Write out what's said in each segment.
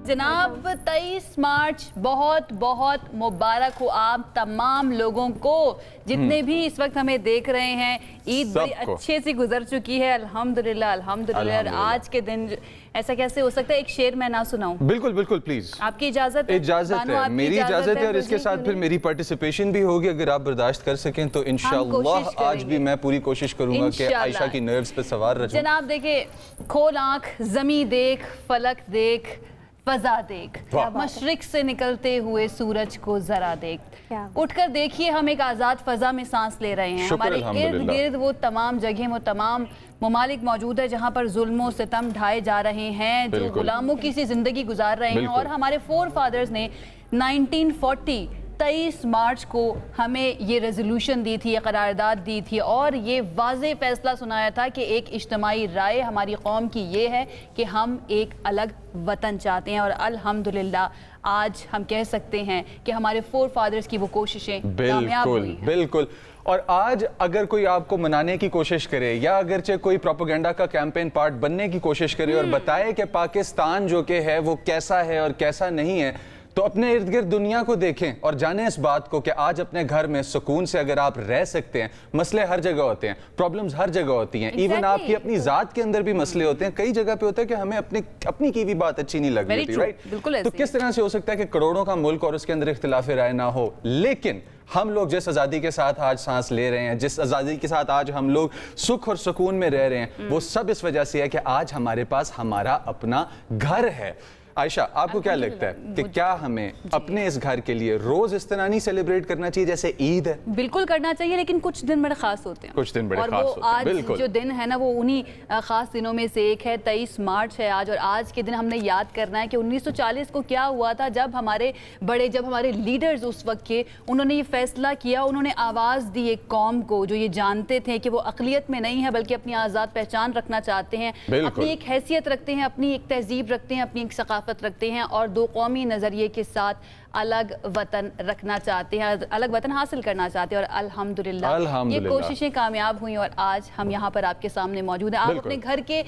जनाब 23 मार्च बहुत बहुत मुबारक हो आप तमाम लोगों को, जितने भी इस वक्त हमें देख रहे हैं। ईद बड़ी अच्छे से गुजर चुकी है, अल्हम्दुलिल्लाह अल्हम्दुलिल्लाह। आज के दिन ऐसा कैसे हो सकता है एक शेर मैं ना सुनाऊं? बिल्कुल बिल्कुल प्लीज। आपकी इजाजत है? इजाजत है, मेरी इजाजत है और इसके साथ फिर मेरी पार्टिसिपेशन भी होगी। अगर आप बर्दाश्त कर सकें तो इंशाअल्लाह आज भी मैं पूरी कोशिश करूंगा कि आयशा की नर्व्स पे सवार रहूं। जनाब देखिए, खोल आंख, ज़मी देख, फलक देख, फजा देख, मशरिक से निकलते हुए सूरज को जरा देख, उठकर देखिए हम एक आज़ाद फजा में सांस ले रहे हैं। हमारे इर्द गिर्द वो तमाम जगह, वो तमाम ममालिक मौजूद है जहाँ पर जुल्म सितम ढाए जा रहे हैं, जो गुलामों की सी जिंदगी गुजार रहे हैं। और हमारे फोर फादर्स ने 1940 23 मार्च को हमें ये रेजोल्यूशन दी थी, ये करारदाद दी थी और ये वाज़े फैसला सुनाया था कि एक इज्तिमाई राय हमारी कौम की ये है कि हम एक अलग वतन चाहते हैं। और अल्हम्दुलिल्लाह आज हम कह सकते हैं कि हमारे फोर फादर्स की वो कोशिशें कामयाब हुई हैं। बिल्कुल। और आज अगर कोई आपको मनाने की कोशिश करे या अगरचे कोई प्रोपेगेंडा का कैंपेन पार्ट बनने की कोशिश करे और बताए कि पाकिस्तान जो कि है वो कैसा है और कैसा नहीं है, तो अपने इर्द गिर्द दुनिया को देखें और जानें इस बात को कि आज अपने घर में सुकून से अगर आप रह सकते हैं। मसले हर जगह होते हैं, प्रॉब्लम्स हर जगह होती हैं, इवन आपकी अपनी जात के अंदर भी मसले होते हैं। कई जगह पे होता है कि हमें अपनी की भी बात अच्छी नहीं लग रही होती, राइट? तो किस तरह से हो सकता है कि करोड़ों का मुल्क और उसके अंदर इख्तिलाफ राय ना हो, लेकिन हम लोग जिस आज़ादी के साथ आज सांस ले रहे हैं, जिस आज़ादी के साथ आज हम लोग सुख और सुकून में रह रहे हैं, वो सब इस वजह से है कि आज हमारे पास हमारा अपना घर है। आयशा, आपको क्या लगता है कि क्या हमें अपने इस घर के लिए रोज इस तरह नहीं सेलिब्रेट करना चाहिए जैसे ईद है? बिल्कुल करना चाहिए, लेकिन कुछ दिन बड़े खास होते हैं। कुछ दिन बड़े और खास वो होते हैं। आज बिल्कुल। जो दिन है ना वो उन्हीं खास दिनों में से एक है। 23 मार्च है आज और आज के दिन हमने याद करना है कि 1940 को क्या हुआ था, जब हमारे लीडर्स उस वक्त के, उन्होंने ये फैसला किया, उन्होंने आवाज़ दी एक कौम को जो ये जानते थे कि वो अक़लियत में नहीं है बल्कि अपनी आज़ाद पहचान रखना चाहते हैं, अपनी एक हैसियत रखते हैं, अपनी एक तहजीब रखते हैं, अपनी एक सकाफत रखते हैं और दो कौमी नज़रिए के साथ अलग वतन रखना चाहते हैं, अलग वतन हासिल करना चाहते हैं। और अल्हम्दुलिल्लाह ये कोशिशें कामयाब हुई और आज हम यहाँ पर आपके सामने मौजूद हैं। आप अपने घर के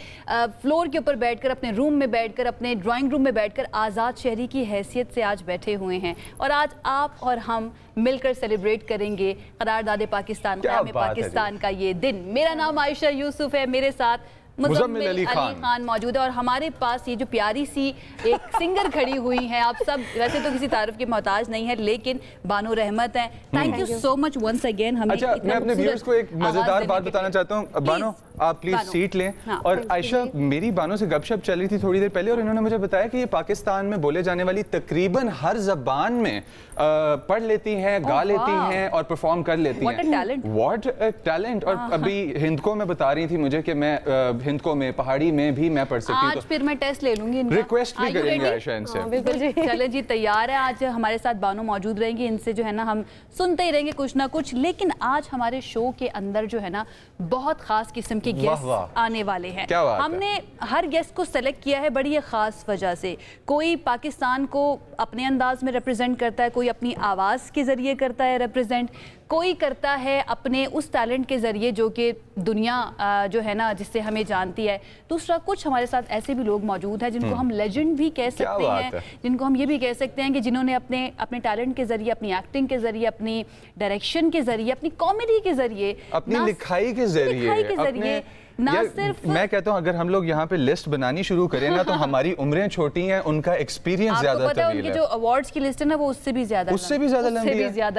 फ्लोर के ऊपर बैठकर, अपने रूम में बैठकर, अपने ड्राइंग रूम में बैठकर आज़ाद शहरी की हैसियत से आज बैठे हुए हैं और आज आप और हम मिलकर सेलिब्रेट करेंगे करारदाद पाकिस्तान, क़याम पाकिस्तान का ये दिन। मेरा नाम आयशा यूसुफ है, मेरे साथ मुज़म्मिल अली खान मौजूद है और हमारे पास ये जो प्यारी सी एक सिंगर खड़ी हुई है, आप सब वैसे तो किसी तारीफ के मोहताज नहीं है, लेकिन बानो रहमत हैं। Thank you so much once again. हमें अच्छा, मैं अपने व्यूअर्स को एक मजेदार बात बताना चाहता हूँ। बानो, आप प्लीज सीट लें। और आयशा, मेरी बानो से गपशप चल रही थी थोड़ी देर पहले और इन्होंने मुझे बताया कि ये पाकिस्तान में बोले जाने वाली तकरीबन हर जबान में पढ़ लेती हैं, गा लेती हैं और परफॉर्म कर लेती हैं। What a talent. और अभी हिंदको में बता रही थी मुझे कि मैं हिंदको में, पहाड़ी में भी मैं पढ़ सकती हूँ। आज फिर मैं टेस्ट ले लूंगी, रिक्वेस्ट भी करेंगे आयशा इनसे। बिल्कुल जी, चले जी, तैयार है। आज हमारे साथ बानो मौजूद रहेंगी, इनसे जो है ना हम सुनते ही रहेंगे कुछ ना कुछ। लेकिन आज हमारे शो के अंदर जो है ना बहुत खास किस्म के गेस्ट आने वाले हैं। हमने हर गेस्ट को सेलेक्ट किया है बड़ी खास वजह से। कोई पाकिस्तान को अपने अंदाज में रिप्रेजेंट करता है, कोई अपनी आवाज़ के जरिए करता है रिप्रेजेंट, कोई करता है अपने उस टैलेंट के ज़रिए जो कि दुनिया जो है ना जिससे हमें जानती है। दूसरा, कुछ हमारे साथ ऐसे भी लोग मौजूद हैं जिनको हम लेजेंड भी कह सकते हैं, जिनको हम ये भी कह सकते हैं कि जिन्होंने अपने टैलेंट के ज़रिए, अपनी एक्टिंग के ज़रिए, अपनी डायरेक्शन के ज़रिए, अपनी कॉमेडी के ज़रिए, अपनी लिखाई के ज़रिए ना सिर्फ, मैं कहता हूँ अगर हम लोग यहाँ पे लिस्ट बनानी शुरू करें ना तो हमारी उम्रें छोटी हैं, उनका एक्सपीरियंस ज्यादा तवील है। उनकी जो अवार्ड्स की लिस्ट है ना वो उससे भी ज्यादा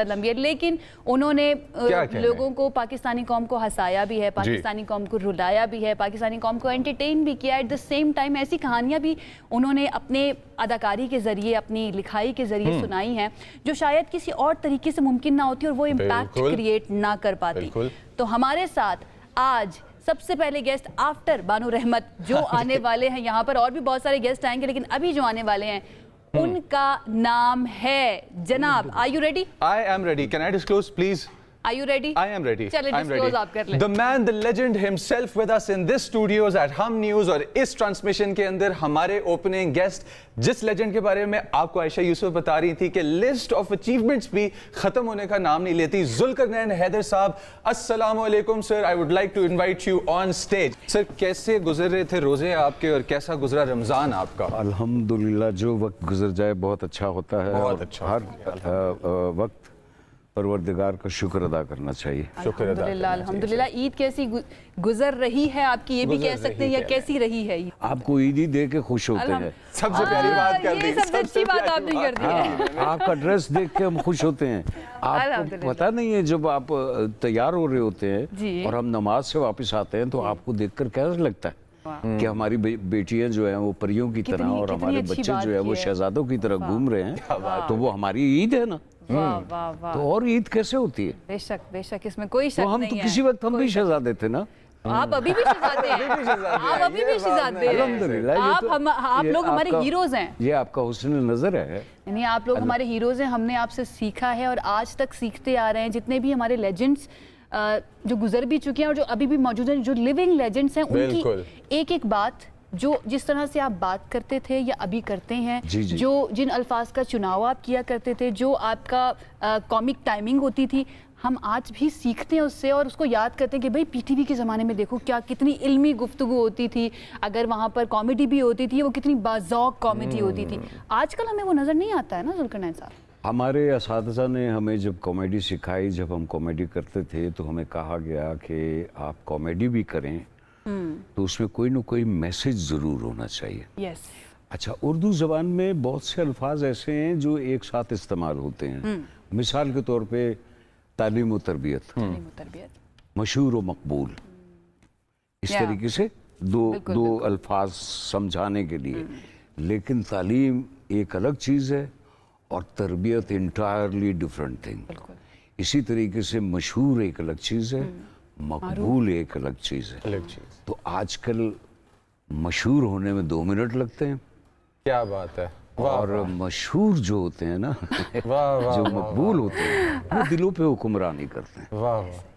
लंबी है। लेकिन उन्होंने लोगों को, पाकिस्तानी कौम को हंसाया भी है, पाकिस्तानी कौम को रुलाया भी है, पाकिस्तानी कौम को एंटरटेन भी किया। एट द सेम टाइम ऐसी कहानियां भी उन्होंने अपने अदाकारी के जरिए, अपनी लिखाई के जरिए सुनाई हैं जो शायद किसी और तरीके से मुमकिन ना होती और वो इम्पैक्ट क्रिएट ना कर पाती। तो हमारे साथ आज सबसे पहले गेस्ट आफ्टर बानो रहमत जो आने वाले हैं यहाँ पर, और भी बहुत सारे गेस्ट आएंगे लेकिन अभी जो आने वाले हैं उनका नाम है जनाब, are you ready? I am ready. Can I disclose please Are you ready? I am ready. चलिए I'm disclose ready. आप कर लें। The man, the legend himself with us in this studios at Hum News और इस transmission के अंदर हमारे opening guest जिस लेजेंड के बारे में आपको आयशा यूसुफ बता रही थी कि लिस्ट ऑफ अचीवमेंट्स भी खत्म होने का नाम नहीं लेती, जुल्करनैन हैदर साहब, अस्सलाम वालेकुम sir, I would like to invite you on stage. Sir कैसे गुजर रहे थे रोजे आपके और कैसा गुजरा रमजान आपका? अल्हम्दुलिल्लाह, जो वक्त गुजर जाए बहुत अच्छा होता है। बहुत और अच्छा हर वक्त परवरदिगार का शुक्र अदा करना चाहिए। शुक्र अदा अल्हम्दुलिल्लाह, अल्हम्दुलिल्लाह। ईद कैसी गुजर रही है आपकी, ये भी कह सकते हैं, या कैसी रही है ईद? आपको ईद ही दे के खुश होते हैं। सबसे प्यारी बात कर दी, ये सबसे अच्छी बात आपने कर दी है। आपका ड्रेस देख के हम खुश होते हैं। आपको अल्हम्दुलिल्लाह। पता नहीं है, जब आप तैयार हो रहे होते जी। हैं और हम नमाज से वापस आते हैं तो आपको देखकर कैसा लगता है कि हमारी बेटियां जो हैं वो परियों की तरह और कितनी हमारे अच्छी बच्चे बात जो है वो की है। शहजादों की तरह घूम रहे हैं, तो वो हमारी ईद है ना। वाह वाह वाह, तो और ईद कैसे होती है? बेशक बेशक, इसमें कोई शक तो हम नहीं तो है। किसी वक्त हम भी शहजादे थे ना। आप अभी भी शहजादे हैं, आप अभी भी शहजादे हैं। अल्हम्दुलिल्लाह, ये आप तो- आप ये लोग हमारे आपका- हीरोज हैं। ये आपका हुस्न नजर है। नहीं, आप लोग हमारे हीरोज हैं। हमने आपसे सीखा है और आज तक सीखते आ रहे हैं। जितने भी हमारे लेजेंड्स जो गुजर भी चुके हैं और जो अभी भी मौजूद हैं, जो लिविंग लेजेंड्स हैं, बिल्कुल। उनकी एक एक बात, जो जिस तरह से आप बात करते थे या अभी करते हैं, जी, जी। जो जिन अल्फाज का चुनाव आप किया करते थे, जो आपका कॉमिक टाइमिंग होती थी, हम आज भी सीखते हैं उससे और उसको याद करते हैं कि भाई पीटीवी के ज़माने में देखो क्या कितनी इल्मी गुफ्तगू होती थी। अगर वहाँ पर कॉमेडी भी होती थी, वो कितनी बाज़ौक़ कॉमेडी होती थी। आजकल हमें वो नज़र नहीं आता है ना जुल्करनैन साहब। हमारे असातिज़ा ने हमें जब कॉमेडी सिखाई, जब हम कॉमेडी करते थे तो हमें कहा गया कि आप कॉमेडी भी करें तो उसमें कोई ना कोई मैसेज ज़रूर होना चाहिए। यस। अच्छा, उर्दू ज़बान में बहुत से अल्फाज ऐसे हैं जो एक साथ इस्तेमाल होते हैं। मिसाल के तौर पे तालीम व तरबियत, तरबियत, मशहूर व मकबूल, इस Yeah. तरीके से दो बिल्कुल, दो बिल्कुल। अल्फाज समझाने के लिए। लेकिन तालीम एक अलग चीज़ है और तरबियत इंटायरली डिफरेंट थिंग। बिल्कुल। इसी तरीके से मशहूर एक अलग चीज़ है, मकबूल एक अलग चीज़ है। अलग चीज। तो आजकल मशहूर होने में 2 मिनट लगते हैं क्या बात है, वाह और मशहूर जो होते हैं ना वाह वाह जो वाह, मकबूल होते हैं वो दिलों पे हुक्मरानी करते हैं। वाह वाह।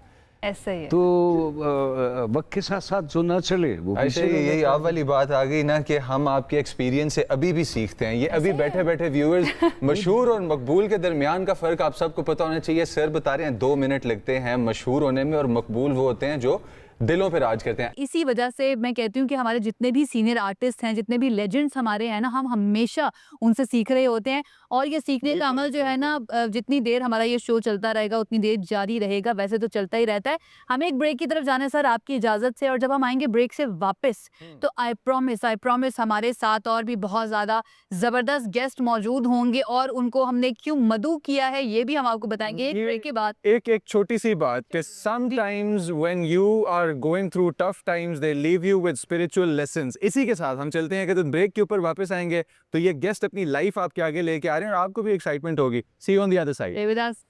ऐसा ही है। तो वक्त के साथ साथ जो ना चले वो ऐसे पीछे रह यही जाता है। आप वाली बात आ गई ना कि हम आपके एक्सपीरियंस से अभी भी सीखते हैं। ये अभी बैठे बैठे व्यूअर्स, मशहूर और मकबूल के दरमियान का फ़र्क आप सबको पता होना चाहिए। सर बता रहे हैं 2 मिनट लगते हैं मशहूर होने में और मकबूल वो होते हैं जो दिलों पे राज करते हैं। इसी वजह से मैं कहती हूँ कि हमारे जितने भी सीनियर आर्टिस्ट हैं, जितने भी लेजेंड्स हमारे हैं ना, हम हमेशा उनसे सीख रहे होते हैं। और ये सीखने का अमल जो है ना, जितनी देर हमारा ये शो चलता रहेगा उतनी देर जारी रहेगा। वैसे तो चलता ही रहता है। हमें एक ब्रेक की तरफ जाने सर आपकी इजाज़त से, और जब हम आएंगे ब्रेक से वापस तो आई प्रॉमिस हमारे साथ और भी बहुत ज़्यादा ज़बरदस्त गेस्ट मौजूद होंगे और उनको हमने क्यों मदऊ किया है ये भी हम आपको बताएंगे एक ब्रेक के बाद। एक छोटी सी बात कि sometimes when you are going through tough times they leave you with spiritual lessons। इसी के साथ हम चलते हैं कि तो ब्रेक के ऊपर वापस आएंगे तो ये गेस्ट अपनी लाइफ आपके आगे लेके आ रहे हैं और आपको भी एक्साइटमेंट होगी। See you on the other side। Stay with us।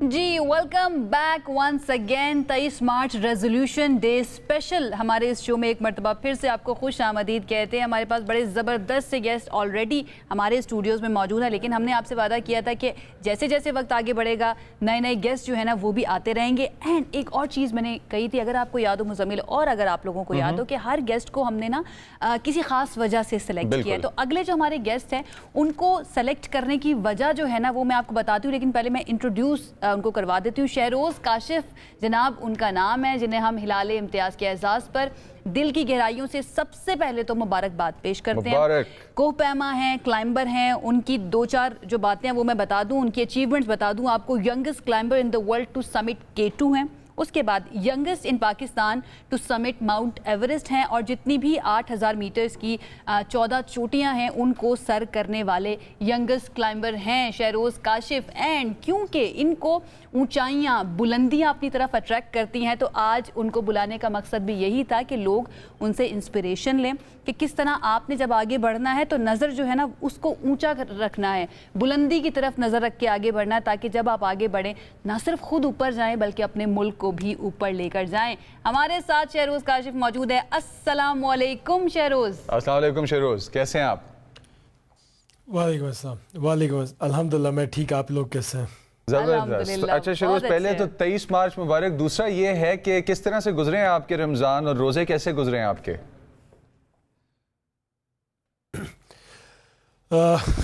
जी welcome back once again. 23 March resolution day special हमारे इस शो में एक मरतबा फिर से आपको खुश आमदीद कहते हैं। हमारे पास बड़े ज़बरदस्त से गेस्ट ऑलरेडी हमारे स्टूडियोज़ में मौजूद है, लेकिन हमने आपसे वादा किया था कि जैसे जैसे वक्त आगे बढ़ेगा नए नए गेस्ट जो है ना वो भी आते रहेंगे। एंड एक और चीज़ मैंने कही थी, अगर आपको याद हो मुज़म्मिल और अगर आप लोगों को याद हो, कि हर गेस्ट को हमने ना किसी ख़ास वजह से सिलेक्ट किया है। तो अगले जो हमारे गेस्ट हैं उनको सेलेक्ट करने की वजह जो है ना वो मैं आपको बताती हूँ, लेकिन पहले मैं इंट्रोड्यूस उनको करवा देती हूँ। शहरोज़ काशिफ जनाब उनका नाम है, जिन्हें हम हिलाले इम्तियाज़ के एजाज़ पर दिल की गहराइयों से सबसे पहले तो मुबारकबाद पेश करते हैं। कोह पैमा हैं, क्लाइंबर हैं। उनकी 2-4 जो बातें हैं वो मैं बता दूं, उनकी अचीवमेंट्स बता दूं आपको। Youngest climber in the world to summit K2 हैं। उसके बाद youngest in Pakistan to summit Mount Everest हैं, और जितनी भी 8000 मीटर्स की 14 चोटियां हैं उनको सर करने वाले यंगेस्ट क्लाइंबर हैं शहरोज़ काशिफ। एंड क्योंकि इनको ऊंचाइयां, बुलंदियां अपनी तरफ अट्रैक्ट करती हैं, तो आज उनको बुलाने का मकसद भी यही था कि लोग उनसे इंस्पिरेशन लें कि किस तरह आपने जब आगे बढ़ना है तो नज़र जो है ना उसको ऊंचा रखना है, बुलंदी की तरफ नज़र रख के आगे बढ़ना है, ताकि जब आप आगे बढ़ें ना सिर्फ खुद ऊपर जाएं बल्कि अपने मुल्क को भी ऊपर लेकर जाएं। हमारे साथ शहरोज़ काशिफ मौजूद है। अस्सलाम वालेकुम शहरोज़। अस्सलाम वालेकुम शहरोज़, कैसे हैं आप? वालेकुम अस्सलाम। वालेकुम अस्सलाम। अल्हम्दुलिल्लाह मैं ठीक, आप लोग कैसे हैं? जबरदस्त। अल्हम्दुलिल्लाह, अच्छा शरोज, बहुत पहले अच्छे तो हैं। 23 मार्च मुबारक। दूसरा ये है कि किस तरह से गुजरे हैं आपके रमज़ान और रोज़े कैसे गुजरे हैं आपके?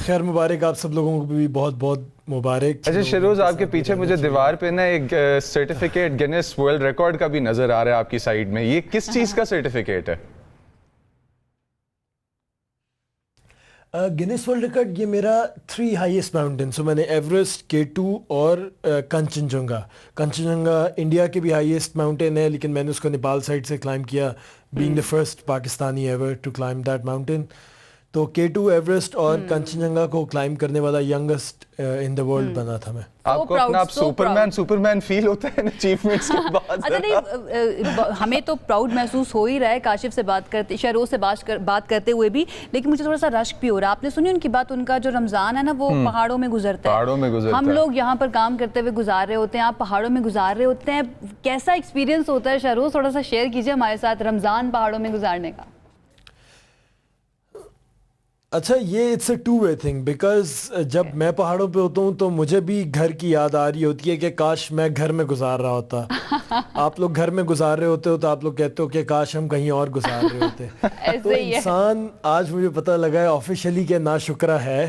खैर मुबारक, आप सब लोगों को भी बहुत बहुत मुबारक। अच्छा शरोज, आपके पीछे मुझे दीवार पे ना एक सर्टिफिकेट गिनेस वर्ल्ड रिकॉर्ड का भी नजर आ रहा है आपकी साइड में। ये किस चीज़ का सर्टिफिकेट है? गिनेस वर्ल्ड रिकॉर्ड, ये मेरा 3 हाईएस्ट माउंटेन। सो मैंने एवरेस्ट, K2 और कंचनजंगा इंडिया के भी हाईएस्ट माउंटेन है, लेकिन मैंने उसको नेपाल साइड से क्लाइम किया, being the first Pakistani ever to climb that mountain. तो K2, एवरेस्ट और कंचनजंगा को क्लाइम करने वाला यंगेस्ट इन द वर्ल्ड बना था मैं। आपको proud, अपना आप so सुपरमैन फील होता है अचीवमेंट्स के बाद? अच्छा नहीं, हमें तो प्राउड महसूस हो ही रहा है काशिफ से बात करते, शहरोज से बात करते हुए भी, लेकिन मुझे थोड़ा सा रश्क भी हो रहा है। आपने सुनी उनकी बात? उनका जो रमज़ान है ना वो पहाड़ों में गुजरता है। पहाड़ों में गुजरता हम है। लोग यहाँ पर काम करते हुए गुजार रहे होते हैं, आप पहाड़ों में गुजार रहे होते हैं। कैसा एक्सपीरियंस होता है शहरोज? थोड़ा सा शेयर कीजिए हमारे साथ रमज़ान पहाड़ों में गुजारने का। अच्छा, ये it's a two way thing, because जब मैं पहाड़ों पे होता हूँ तो मुझे भी घर की याद आ रही होती है कि काश मैं घर में गुजार रहा होता। आप लोग घर में गुजार रहे होते हो तो आप लोग कहते हो कि काश हम कहीं और गुजार रहे होते। तो ऐसे ही है। इंसान, आज मुझे पता लगा है ऑफिशियली कि नाशुक्रा है।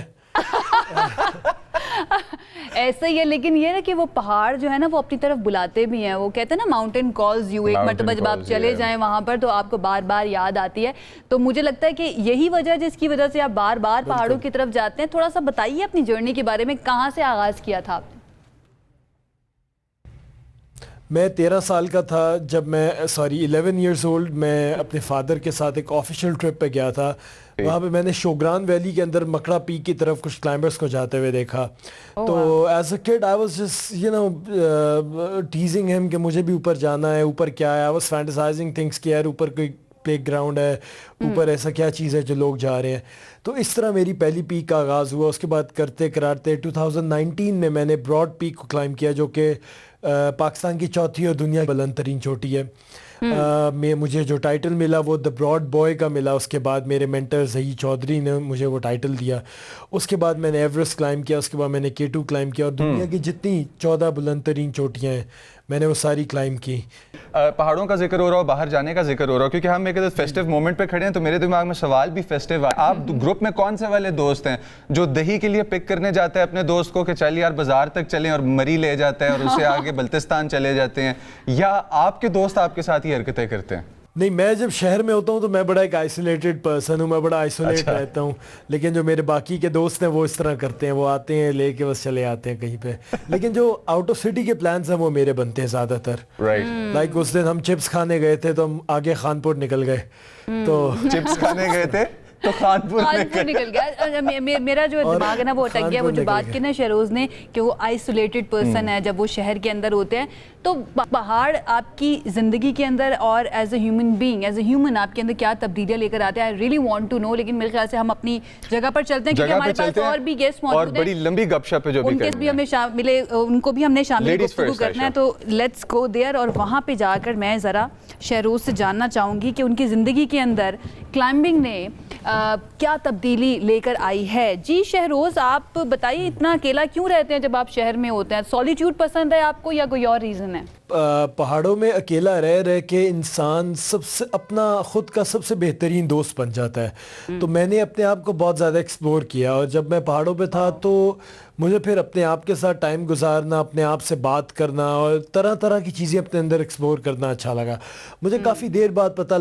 ऐसा ही है, लेकिन ये ना कि वो पहाड़ जो है ना वो अपनी तरफ बुलाते भी हैं। वो कहते हैं ना माउंटेन कॉल्स यू। एक Mountain मरतबा जब आप calls, चले yeah. जाएं वहाँ पर तो आपको बार बार याद आती है। तो मुझे लगता है कि यही वजह जिसकी वजह से आप बार बार पहाड़ों की तरफ जाते हैं। थोड़ा सा बताइए अपनी जर्नी के बारे में, कहाँ से आगाज़ किया था आपने? मैं 13 साल का था जब मैं 11 इयर्स ओल्ड, मैं अपने फादर के साथ एक ऑफिशियल ट्रिप पे गया था। वहाँ पे मैंने शोग्रान वैली के अंदर मकड़ा पीक की तरफ कुछ क्लाइंबर्स को जाते हुए देखा। तो as a kid I was just teasing him कि मुझे भी ऊपर जाना है, ऊपर क्या है। आई वाज फैंटेसाइजिंग थिंग्स कि यार ऊपर कोई प्ले ग्राउंड है, ऊपर ऐसा क्या चीज़ है जो लोग जा रहे हैं। तो इस तरह मेरी पहली पीक का आगाज़ हुआ। उसके बाद करते कराते 2019 में मैंने ब्रॉड पीक को क्लाइम किया, जो कि पाकिस्तान की चौथी और दुनिया की बुलंद तरीन चोटी है। मुझे जो टाइटल मिला वो द ब्रॉड बॉय का मिला। उसके बाद मेरे मेंटर ज़ही चौधरी ने मुझे वो टाइटल दिया। उसके बाद मैंने एवरेस्ट क्लाइम किया, उसके बाद मैंने K2 क्लाइम किया, और दुनिया की जितनी 14 बुलंद तरीन चोटियाँ हैं मैंने वो सारी क्लाइम की। पहाड़ों का जिक्र हो रहा हो, बाहर जाने का जिक्र हो रहा हो, क्योंकि हम एक फेस्टिव मोमेंट पे खड़े हैं तो मेरे दिमाग में सवाल भी फेस्टिव है। आप ग्रुप में कौन से वाले दोस्त हैं जो दही के लिए पिक करने जाते हैं अपने दोस्त को कि चल यार बाजार तक चलें, और मरी ले जाता है और उससे आगे बल्तिस्तान चले जाते हैं, या आपके दोस्त आपके साथ ही हरकतें करते हैं? नहीं, मैं जब शहर में होता हूँ तो मैं बड़ा एक आइसोलेटेड पर्सन हूँ, मैं बड़ा आइसोलेट रहता हूँ। लेकिन जो मेरे बाकी के दोस्त हैं वो इस तरह करते हैं, वो आते हैं लेके बस चले आते हैं कहीं पे। लेकिन जो आउट ऑफ सिटी के प्लान्स हैं वो मेरे बनते हैं ज़्यादातर। राइट। लाइक उस दिन हम चिप्स खाने गए थे तो हम आगे खानपुर निकल गए। तो चिप्स खाने गए थे तो खानपुर निकल गया। मेरा जो दिमाग है ना वो अटक गया। वो जो बात की ना शहरोज ने कि वो आइसोलेटेड पर्सन है जब वो शहर के अंदर होते हैं, तो पहाड़ आपकी ज़िंदगी के अंदर और as a human being, as a human आपके अंदर क्या तब्दीलियाँ लेकर आते हैं? I really want to know. लेकिन मेरे ख्याल से हम अपनी जगह पर चलते हैं, क्योंकि हमारे पास और भी गेस्ट मौजूद हैं और बड़ी लंबी गपशप है जो भी उनके भी हमें मिले, उनको भी हमने शामिल गुफ्तगू करना है। तो लेट्स गो देयर, और वहाँ पे जाकर मैं ज़रा शहरोज से जानना चाहूँगी कि उनकी ज़िंदगी के अंदर क्लाइंबिंग ने क्या तब्दीली लेकर आई है। जी शहरोज, आप बताइए, इतना अकेला क्यों रहते हैं जब आप शहर में होते हैं? सॉलिट्यूड पसंद है आपको या कोई और रीज़न है? पहाड़ों में अकेला रह रह के इंसान सबसे अपना खुद का सबसे बेहतरीन दोस्त बन जाता है। तो मैंने अपने आप को बहुत ज़्यादा एक्सप्लोर किया, और जब मैं पहाड़ों पे था तो मुझे फिर अपने आप के साथ टाइम गुजारना, अपने आप से बात करना और तरह तरह की चीज़ें अपने अंदर एक्सप्लोर करना अच्छा लगा। मुझे काफ़ी देर बाद पता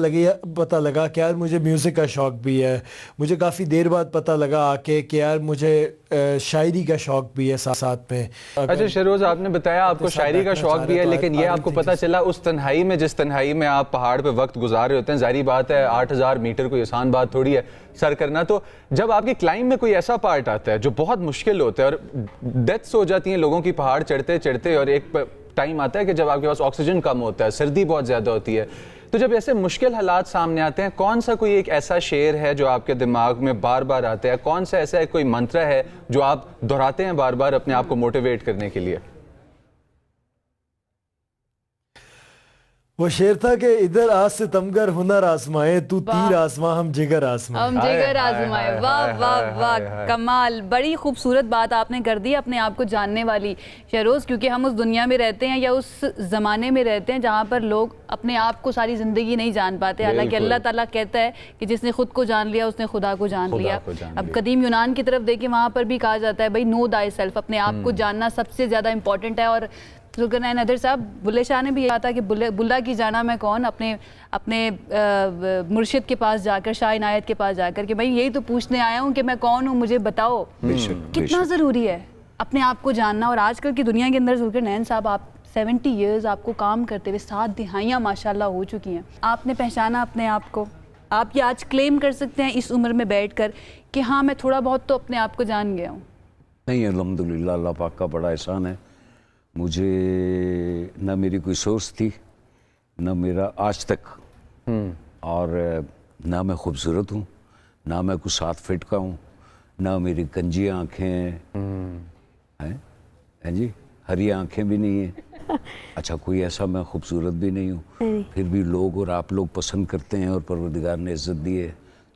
लगा कि यार मुझे म्यूज़िक का शौक़ भी है। मुझे काफ़ी देर बाद पता लगा आके कि यार मुझे शायरी का शौक़ भी है साथ में। अच्छा शहरोज, आपने बताया आपको शायरी का शौक़ भी है, लेकिन ये आपको पता चला उस तन्हाई में, जिस तन्हाई में आप पहाड़ पे वक्त गुजार रहे होते हैं। जारी बात है 8000 मीटर कोई आसान बात थोड़ी है सर करना। तो जब आपकी क्लाइंब में कोई ऐसा पार्ट आता है जो बहुत मुश्किल होता है और डेथ्स हो जाती हैं लोगों की पहाड़ चढ़ते चढ़ते, और एक टाइम आता है कि जब आपके पास ऑक्सीजन कम होता है, सर्दी बहुत ज़्यादा होती है, तो जब ऐसे मुश्किल हालात सामने आते हैं, कौन सा कोई एक ऐसा शेर है जो आपके दिमाग में बार बार आता है? कौन सा ऐसा कोई मंत्र है जो आप दोहराते हैं बार बार अपने आप को मोटिवेट करने के लिए? وہ شعر تھا کہ ادھر آج سے تمگر ہنر آزمائے تو تیر آزما ہم جگر آزمائے. ہم جگر آزمائے. واہ واہ واہ, کمال. بڑی خوبصورت بات آپ نے کر دی اپنے آپ کو جاننے والی شہروز, کیونکہ ہم اس دنیا میں رہتے ہیں یا اس زمانے میں رہتے ہیں جہاں پر لوگ اپنے آپ کو ساری زندگی نہیں جان پاتے, حالانکہ اللہ تعالیٰ کہتا ہے کہ جس نے خود کو جان لیا اس نے خدا کو جان لیا. اب قدیم یونان کی طرف دیکھیں, وہاں پر بھی کہا جاتا ہے بھائی نو دائی سیلف, اپنے آپ کو جاننا سب سے زیادہ امپورٹنٹ ہے. اور ذوالقرنین ادر صاحب, بلے شاہ نے بھی کہا تھا کہ بلا کی جانا میں کون, اپنے مرشد کے پاس جا کر, شاہ عنایت کے پاس جا کر کہ بھائی یہی تو پوچھنے آیا ہوں کہ میں کون ہوں, مجھے بتاؤ. کتنا ضروری ہے اپنے آپ کو جاننا. اور آج کل کی دنیا کے اندر ذوالقرنین صاحب, آپ 70 ایئرز آپ کو کام کرتے ہوئے 7 دہائیاں ماشاءاللہ ہو چکی ہیں, آپ نے پہچانا اپنے آپ کو, آپ یہ آج کلیم کر سکتے ہیں اس عمر میں بیٹھ کر کہ ہاں میں تھوڑا بہت تو اپنے آپ کو جان گیا ہوں؟ نہیں, الحمدللہ اللہ پاک کا بڑا احسان ہے. مجھے نہ میری کوئی سورس تھی, نہ میرا آج تک, اور نہ میں خوبصورت ہوں, نہ میں کوئی 7 فٹ کا ہوں, نہ میری گنجی آنکھیں ہیں جی, ہری آنکھیں بھی نہیں ہیں. اچھا کوئی ایسا میں خوبصورت بھی نہیں ہوں, پھر بھی لوگ اور آپ لوگ پسند کرتے ہیں اور پروردگار نے عزت دی ہے,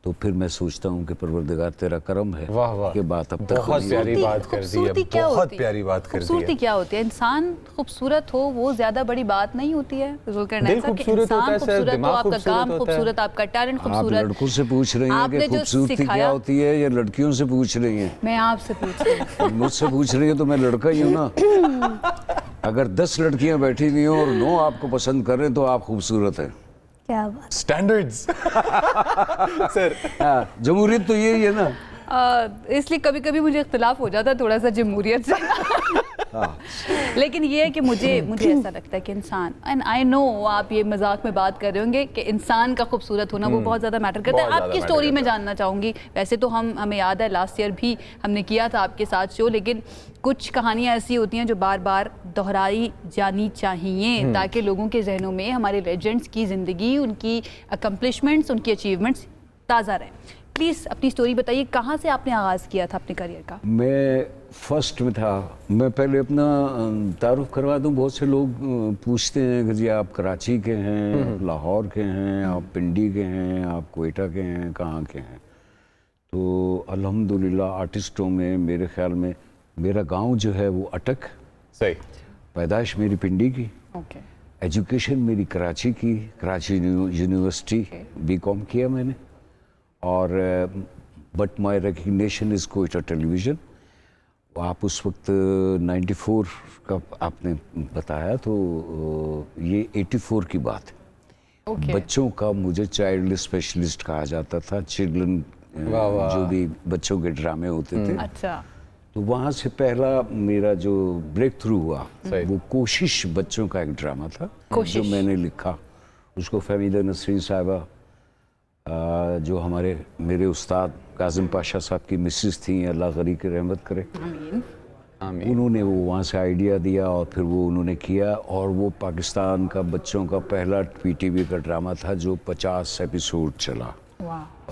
تو پھر میں سوچتا ہوں کہ پروردگار تیرا کرم ہے کہ بات اب تک بہت پیاری بات کر دی ہے, بہت پیاری بات کر دی ہے. خوبصورتی کیا ہوتی ہے؟ انسان خوبصورت ہو وہ زیادہ بڑی بات نہیں ہوتی ہے ذوالقرنین صاحب, کہ انسان خوبصورت ہو, آپ کا کام خوبصورت, آپ کا ٹیلنٹ خوبصورت. آپ لڑکوں سے پوچھ رہی ہیں کہ خوبصورتی کیا ہوتی ہے یا لڑکیوں سے پوچھ رہی ہیں؟ میں آپ سے پوچھ رہی ہوں. مجھ سے پوچھ رہی ہیں تو میں لڑکا ہی ہوں نا. اگر 10 لڑکیاں بیٹھی ہوئی ہوں اور 9 آپ کو پسند کر رہے ہیں تو آپ خوبصورت ہیں. کیا بات. سٹینڈرڈز سر, جمہوریت تو یہی ہے نا. اس لیے کبھی کبھی مجھے اختلاف ہو جاتا ہے تھوڑا سا جمہوریت سے, لیکن یہ ہے کہ مجھے ایسا لگتا ہے کہ انسان, اینڈ آئی نو آپ یہ مذاق میں بات کر رہے ہوں گے کہ انسان کا خوبصورت ہونا وہ بہت زیادہ میٹر کرتا ہے. آپ کی سٹوری میں جاننا چاہوں گی. ویسے تو ہمیں یاد ہے لاسٹ ایئر بھی ہم نے کیا تھا آپ کے ساتھ شو, لیکن کچھ کہانیاں ایسی ہوتی ہیں جو بار بار دہرائی جانی چاہیے تاکہ لوگوں کے ذہنوں میں ہمارے لیجنڈس کی زندگی, ان کی اکمپلشمنٹس, ان کی اچیومنٹس تازہ رہیں. پلیز اپنی سٹوری بتائیے, کہاں سے آپ نے آغاز کیا تھا اپنے کریئر کا؟ میں فرسٹ میں تھا. میں پہلے اپنا تعارف کروا دوں. بہت سے لوگ پوچھتے ہیں کہ جی آپ کراچی کے ہیں, لاہور کے ہیں, آپ پنڈی کے ہیں, آپ کوئٹہ کے ہیں, کہاں کے ہیں؟ تو الحمدللہ آرٹسٹوں میں میرے خیال میں میرا گاؤں جو ہے وہ اٹک. صحیح. پیدائش میری پنڈی کی, اوکے. ایجوکیشن میری کراچی کی, کراچی یونیورسٹی BCom کیا میں نے, اور but my recognition is Quetta television. آپ اس وقت 94 کا آپ نے بتایا تو یہ 84 کی بات ہے. بچوں کا مجھے چائلڈ اسپیشلسٹ کہا جاتا تھا. چلڈرن جو بھی بچوں کے ڈرامے ہوتے تھے, اچھا, تو وہاں سے پہلا میرا جو بریک تھرو ہوا وہ کوشش بچوں کا ایک ڈرامہ تھا جو میں نے لکھا. اس کو فہمیدہ نسرین صاحبہ جو میرے استاد کاظم پاشا صاحب کی مسز تھیں, اللہ غری کی رحمت کرے, انہوں نے وہ وہاں سے آئیڈیا دیا اور پھر وہ انہوں نے کیا, اور وہ پاکستان کا بچوں کا پہلا PTV کا ڈرامہ تھا جو 50 ایپیسوڈ چلا.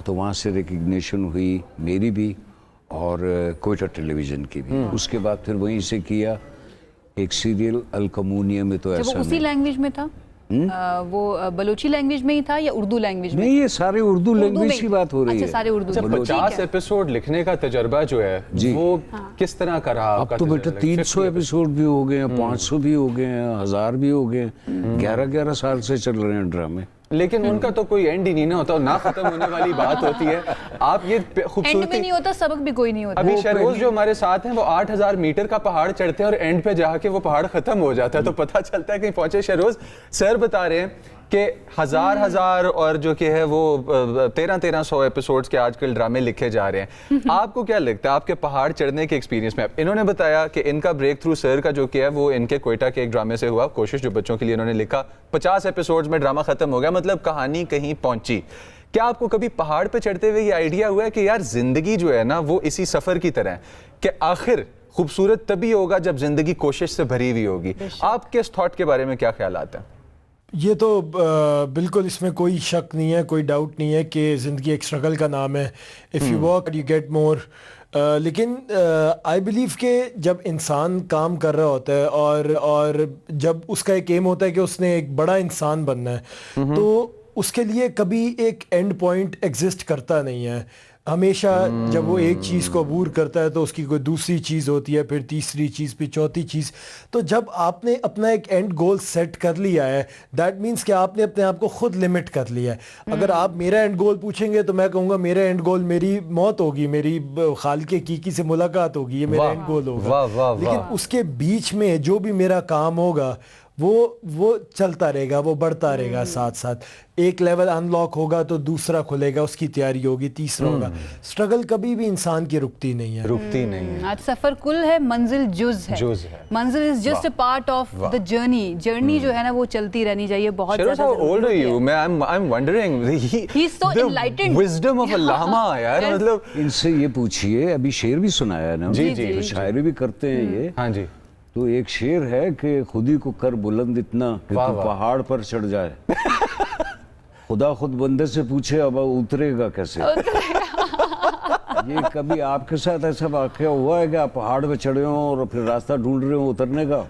تو وہاں سے ریکگنیشن ہوئی میری بھی اور کوئٹہ ٹیلی ویژن کی بھی. اس کے بعد پھر وہیں سے کیا ایک سیریل الکمونیہ میں. تو ایسا اسی لینگویج میں تھا, وہ بلوچی لینگویج میں ہی تھا یا اردو لینگویج میں؟ نہیں, یہ سارے اردو لینگویج کی بات ہو رہی ہے. اچھا, سارے اردو. 50 ایپیسوڈ لکھنے کا تجربہ جو ہے وہ کس طرح کا رہا آپ کا؟ اب تو بیٹا 300 ایپیسوڈ بھی ہو گئے ہیں, 500 بھی ہو گئے ہیں, 1000 بھی ہو گئے ہیں. 11 سال سے چل رہے ہیں ڈرامے. لیکن ان کا تو کوئی اینڈ ہی نہیں ہوتا, نہ ختم ہونے والی بات ہوتی ہے. آپ یہ خوبصورتی, اینڈ بھی نہیں ہوتا, سبق بھی کوئی نہیں ہوتا. ابھی شہروز جو ہمارے ساتھ ہیں وہ 8000 میٹر کا پہاڑ چڑھتے ہیں اور اینڈ پہ جا کے وہ پہاڑ ختم ہو جاتا ہے, تو پتہ چلتا ہے کہیں پہنچے. شہروز سر بتا رہے ہیں کہ ہزار اور جو کہ ہے وہ 1300 ایپیسوڈز کے آج کل ڈرامے لکھے جا رہے ہیں. آپ کو کیا لگتا ہے آپ کے پہاڑ چڑھنے کے ایکسپیرینس میں؟ انہوں نے بتایا کہ ان کا بریک تھرو سر کا جو کیا ہے وہ ان کے کوئٹہ کے ایک ڈرامے سے ہوا, کوشش جو بچوں کے لیے انہوں نے لکھا. 50 ایپیسوڈز میں ڈرامہ ختم ہو گیا, مطلب کہانی کہیں پہنچی. کیا آپ کو کبھی پہاڑ پہ چڑھتے ہوئے یہ آئیڈیا ہوا ہے کہ یار زندگی جو ہے نا وہ اسی سفر کی طرح ہے کہ آخر خوبصورت تبھی ہوگا جب زندگی کوشش سے بھری ہوئی ہوگی؟ آپ کے اس تھاٹ کے بارے میں کیا خیالات ہیں؟ یہ تو بالکل اس میں کوئی شک نہیں ہے, کوئی ڈاؤٹ نہیں ہے کہ زندگی ایک اسٹرگل کا نام ہے. If you work you get more. لیکن آئی بلیو کہ جب انسان کام کر رہا ہوتا ہے اور جب اس کا ایک ایم ہوتا ہے کہ اس نے ایک بڑا انسان بننا ہے تو اس کے لیے کبھی ایک اینڈ پوائنٹ ایگزسٹ کرتا نہیں ہے. ہمیشہ جب وہ ایک چیز کو عبور کرتا ہے تو اس کی کوئی دوسری چیز ہوتی ہے, پھر تیسری چیز, پھر چوتھی چیز. تو جب آپ نے اپنا ایک اینڈ گول سیٹ کر لیا ہے دیٹ مینس کہ آپ نے اپنے آپ کو خود لمٹ کر لیا ہے. اگر آپ میرا اینڈ گول پوچھیں گے تو میں کہوں گا میرا اینڈ گول میری موت ہوگی, میری خالق حقیقی سے ملاقات ہوگی, یہ میرا اینڈ گول ہوگا. لیکن اس کے بیچ میں جو بھی میرا کام ہوگا وہ چلتا رہے گا, وہ بڑھتا رہے گا ساتھ ساتھ. ایک لیول ان لاک ہوگا تو دوسرا کھلے گا, اس کی تیاری ہوگی, تیسرا ہوگا. سٹرگل کبھی بھی انسان کی رکتی نہیں ہے. آج سفر کل ہے, منزل جز ہے. منزل is just a part of the journey جو ہے نا وہ چلتی رہنی چاہیے. بہت زیادہ ان سے یہ پوچھیے, ابھی شعر بھی سنایا ہے نا, تو شاعری بھی کرتے ہیں یہ. ہاں جی. تو ایک شعر ہے کہ خودی کو کر بلند اتنا کہ تو پہاڑ پر چڑھ جائے, خدا خود بندے سے پوچھے اب اترے گا کیسے. یہ کبھی آپ کے ساتھ ایسا واقعہ ہوا ہے کہ آپ پہاڑ پہ چڑھے ہوں اور پھر راستہ ڈھونڈ رہے ہوں اترنے کا؟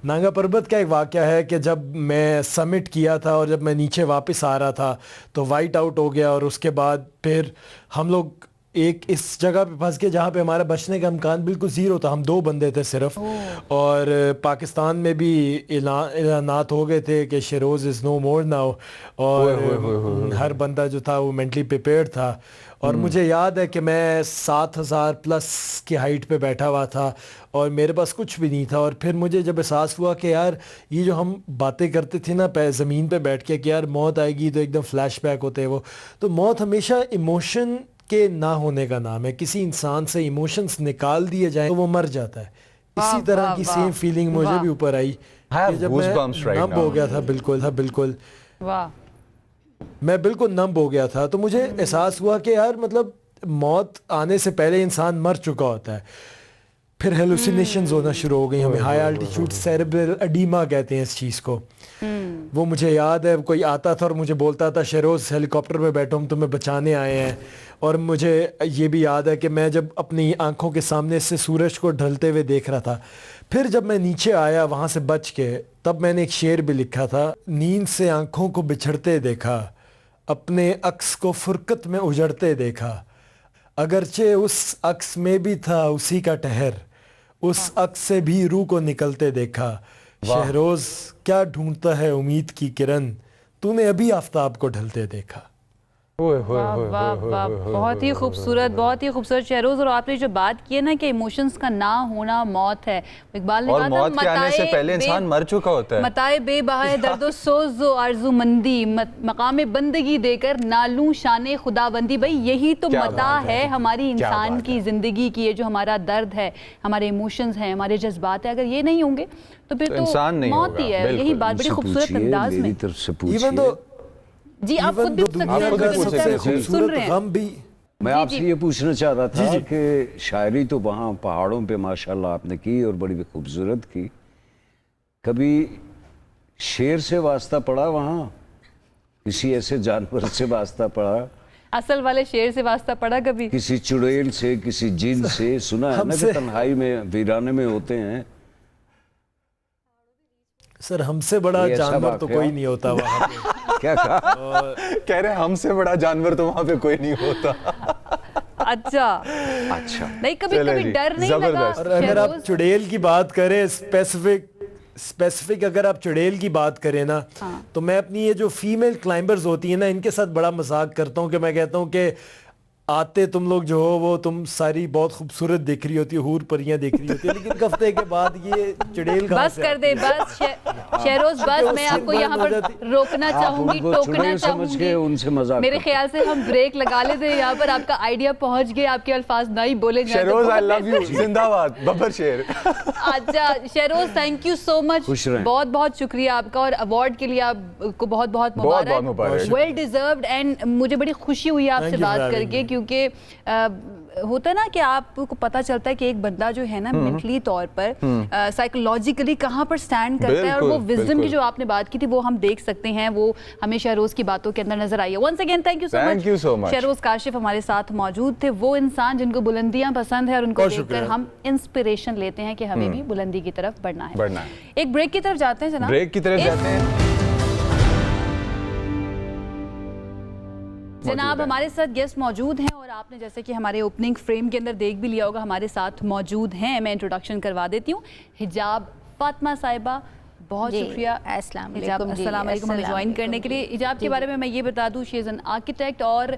نانگا پربت کا ایک واقعہ ہے کہ جب میں سمٹ کیا تھا اور جب میں نیچے واپس آ رہا تھا تو وائٹ آؤٹ ہو گیا, اور اس کے بعد پھر ہم لوگ ایک اس جگہ پہ پھنس گئے جہاں پہ ہمارا بچنے کا امکان بالکل زیرو تھا. ہم 2 بندے تھے صرف, اور پاکستان میں بھی اعلانات ہو گئے تھے کہ شیروز از نو مور ناؤ, اور ہر بندہ جو تھا وہ مینٹلی پریپیئرڈ تھا. اور مجھے یاد ہے کہ میں 7000 پلس کی ہائٹ پہ بیٹھا ہوا تھا اور میرے پاس کچھ بھی نہیں تھا. اور پھر مجھے جب احساس ہوا کہ یار یہ جو ہم باتیں کرتے تھے نا زمین پہ بیٹھ کے کہ یار موت آئے گی تو ایک دم فلیش بیک ہوتے ہیں وہ, تو موت ہمیشہ ایموشن کے نہ ہونے کا نام ہے. کسی انسان سے ایموشنز نکال دیے جائیں تو وہ مر جاتا ہے. اسی طرح کی سیم فیلنگ مجھے بھی اوپر آئی کہ جب میں نمب ہو گیا تھا, بالکل میں بالکل نمب ہو گیا تھا, تو مجھے احساس ہوا کہ یار مطلب موت آنے سے پہلے انسان مر چکا ہوتا ہے. پھر ہیلوسینیشنز ہونا شروع ہو گئی ہمیں, ہائی الٹیٹیوڈ سیریبرل ایڈیما کہتے ہیں اس چیز کو. وہ مجھے یاد ہے کوئی آتا تھا اور مجھے بولتا تھا شیروز ہیلی کاپٹر میں بیٹھو, ہم تمہیں بچانے آئے ہیں. اور مجھے یہ بھی یاد ہے کہ میں جب اپنی آنکھوں کے سامنے سے سورج کو ڈھلتے ہوئے دیکھ رہا تھا, پھر جب میں نیچے آیا وہاں سے بچ کے, تب میں نے ایک شعر بھی لکھا تھا. نیند سے آنکھوں کو بچھڑتے دیکھا, اپنے عکس کو فرقت میں اجڑتے دیکھا, اگرچہ اس عکس میں بھی تھا اسی کا ٹہر, اس عکس سے بھی روح کو نکلتے دیکھا. شہروز کیا ڈھونڈتا ہے امید کی کرن, تو نے ابھی آفتاب کو ڈھلتے دیکھا. بہت ہی خوبصورت, بہت ہی خوبصورت شہروز. اور آپ نے جو بات کی ہے نا کہ ایموشنز کا نہ ہونا موت ہے, اقبال نے کہا تھا موت کے آنے سے پہلے انسان مر چکا ہوتا ہے. متائے بے بہائے درد و سوز و آرزو مندی, مقام بندگی دے کر نالوں شان خدا بندی. بھائی یہی تو متاع ہے ہماری انسان کی زندگی کی, یہ جو ہمارا درد ہے, ہمارے ایموشنز ہیں, ہمارے جذبات ہیں, اگر یہ نہیں ہوں گے تو پھر تو موت ہی ہے. یہی بات بڑی خوبصورت انداز میں. جی آپ خود بھی سن رہے ہیں. میں آپ سے یہ پوچھنا چاہ رہا تھا کہ شاعری تو وہاں پہاڑوں پہ ماشاءاللہ آپ نے کی اور بڑی خوبصورت کی, کبھی شیر سے واسطہ پڑا وہاں, کسی ایسے جانور سے واسطہ پڑا, اصل والے شیر سے واسطہ پڑا کبھی, کسی چڑیل سے, کسی جن سے؟ سنا ہے نا کہ تنہائی میں ویرانے میں ہوتے ہیں. سر ہم سے بڑا جانور تو کوئی نہیں ہوتا وہاں پہ. کیا کہا؟ کہہ رہے ہیں ہم سے بڑا جانور تو وہاں پہ کوئی نہیں ہوتا. اچھا نہیں, کبھی کبھی ڈر نہیں لگا؟ اور اگر آپ چڑیل کی بات کریں, اسپیسیفک اگر آپ چڑیل کی بات کریں نا, تو میں اپنی یہ جو فیمیل کلائمبرز ہوتی ہیں نا ان کے ساتھ بڑا مذاق کرتا ہوں کہ میں کہتا ہوں کہ آتے تم لوگ جو ہو وہ تم ساری بہت خوبصورت دیکھ رہی ہوتی, حور پریاں دیکھ رہی ہوتی, لیکن ہفتے کے بعد یہ چڑیل بس کر دے, بس شہروز بس. میں آپ کو یہاں پر روکنا چاہوں گی, ٹوکنا چاہوں گی. میرے خیال سے ہم بریک لگا لیتے ہیں یہاں پر, آپ کا آئیڈیا پہنچ گیا, آپ کے الفاظ نہ ہی بولے جائیں. شہروز آئی لو یو, زندہ باد ببر شیر. اچھا شہروز تھینک یو سو مچ, بہت بہت شکریہ آپ کا, اور ایوارڈ کے لیے آپ کو بہت بہت مبارک, ویل ڈیزروڈ. اینڈ مجھے بڑی خوشی ہوئی آپ سے بات کر کے, کیونکہ होता है ना कि आपको पता चलता है कि एक बंदा जो है ना मेंटली तौर पर साइकोलॉजिकली कहाँ पर स्टैंड करता है, और वो विजडम की जो आपने बात की थी वो हम देख सकते हैं, वो हमें शहरोज की बातों के अंदर नजर आई है. Once again thank you so much. Shehroz Kashif हमारे साथ मौजूद थे, वो इंसान जिनको बुलंदियां पसंद है और उनको देखकर हम इंस्पिरेशन लेते हैं कि हमें भी बुलंदी की तरफ बढ़ना है. एक ब्रेक की तरफ जाते हैं जनाब. ब्रेक की तरफ जाते हैं जनाब. हमारे साथ गेस्ट मौजूद हैं और आपने जैसे कि हमारे ओपनिंग फ्रेम के अंदर देख भी लिया होगा, हमारे साथ मौजूद हैं. मैं इंट्रोडक्शन करवा देती हूँ. हिजाब फातिमा साहिबा, बहुत शुक्रिया अस्सलाम वालेकुम हमें ज्वाइन करने के लिए. हिजाब के बारे में मैं ये बता दूँ, शी इज़ एन आर्किटेक्ट और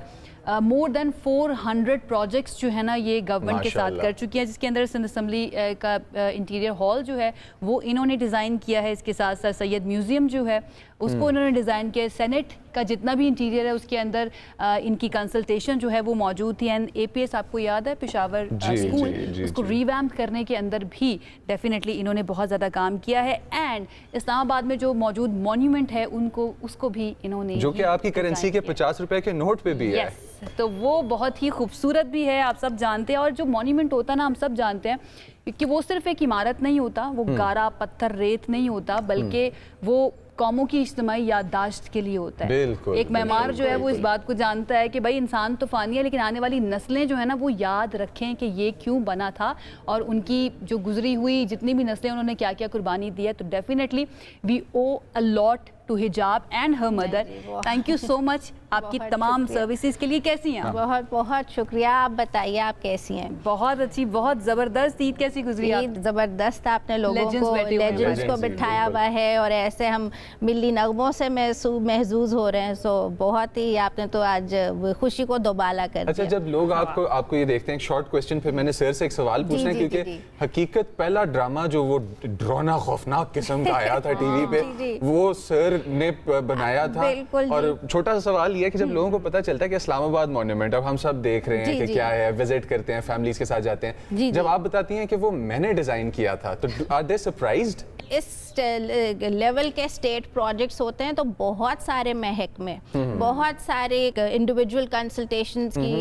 मोर देन 400 प्रोजेक्ट्स जो है ना ये गवर्नमेंट के साथ कर चुकी है, जिसके अंदर सिंध असम्बली का इंटीरियर हॉल जो है वो इन्होंने डिज़ाइन किया है. इसके साथ सर सैयद म्यूज़ियम जो है उसको इन्होंने डिज़ाइन किया है. सेनेट का जितना भी इंटीरियर है उसके अंदर इनकी कंसल्टेशन जो है वो मौजूद थी. एंड APS आपको याद है पेशावर स्कूल, उसको रिवैम्प करने के अंदर भी डेफिनेटली इन्होंने बहुत ज़्यादा काम किया है. एंड इस्लामाबाद में जो मौजूद मॉन्यूमेंट है उसको भी इन्होंने, जो कि आपकी करेंसी के 50 रुपए के नोट पे भी है. तो वो बहुत ही खूबसूरत भी है, आप सब जानते हैं. और जो मॉन्यूमेंट होता है ना, हम सब जानते हैं कि वो सिर्फ एक इमारत नहीं होता, वो गारा पत्थर रेत नहीं होता, बल्कि वो कौमों की इज्तिमाई याददाश्त के लिए होता है. एक मेमार जो है वो इस बात को जानता है कि भाई इंसान तो फ़ानी है, लेकिन आने वाली नस्लें जो है ना वो याद रखें कि ये क्यों बना था और उनकी जो गुजरी हुई जितनी भी नस्लें उन्होंने क्या क्या कुर्बानी दी है. तो definitely we owe a lot to Hijab and her mother. Thank you so much आपकी तमाम सर्विसेज के लिए. कैसी हैं आप? बहुत बहुत शुक्रिया. आप बताइए आप कैसी हैं? बहुत अच्छी, बहुत ज़बरदस्त. ईद कैसी गुजरी? ईद ज़बरदस्त. आपने लोगों को लेजेंड्स को बिठाया हुआ है और ऐसे हम मिली नगमों से महसूस हो रहे हैं. सो बहुत ही आपने तो आज खुशी को दोबाला कर दिया. अच्छा, जब लोग आपको ये देखते हैं, एक शॉर्ट क्वेश्चन, फिर मैंने सर से एक सवाल पूछना है, क्योंकि हकीकत पहला ड्रामा जो वो डरावना खौफनाक किस्म का आया था टीवी पे, वो सर ने बनाया था. और छोटा सा सवाल ये है कि जब लोगों को पता चलता है कि इस्लामाबाद मॉन्यूमेंट, अब हम सब देख रहे हैं कि क्या है, विजिट करते हैं, फैमिलीज के साथ जाते हैं, जब आप बताती हैं कि वो मैंने डिजाइन किया था, तो आर दे सरप्राइज्ड? इस लेवल के स्टेट प्रोजेक्ट्स होते हैं तो बहुत सारे महकमे, बहुत सारे इंडिविजुअल कंसल्टेशंस की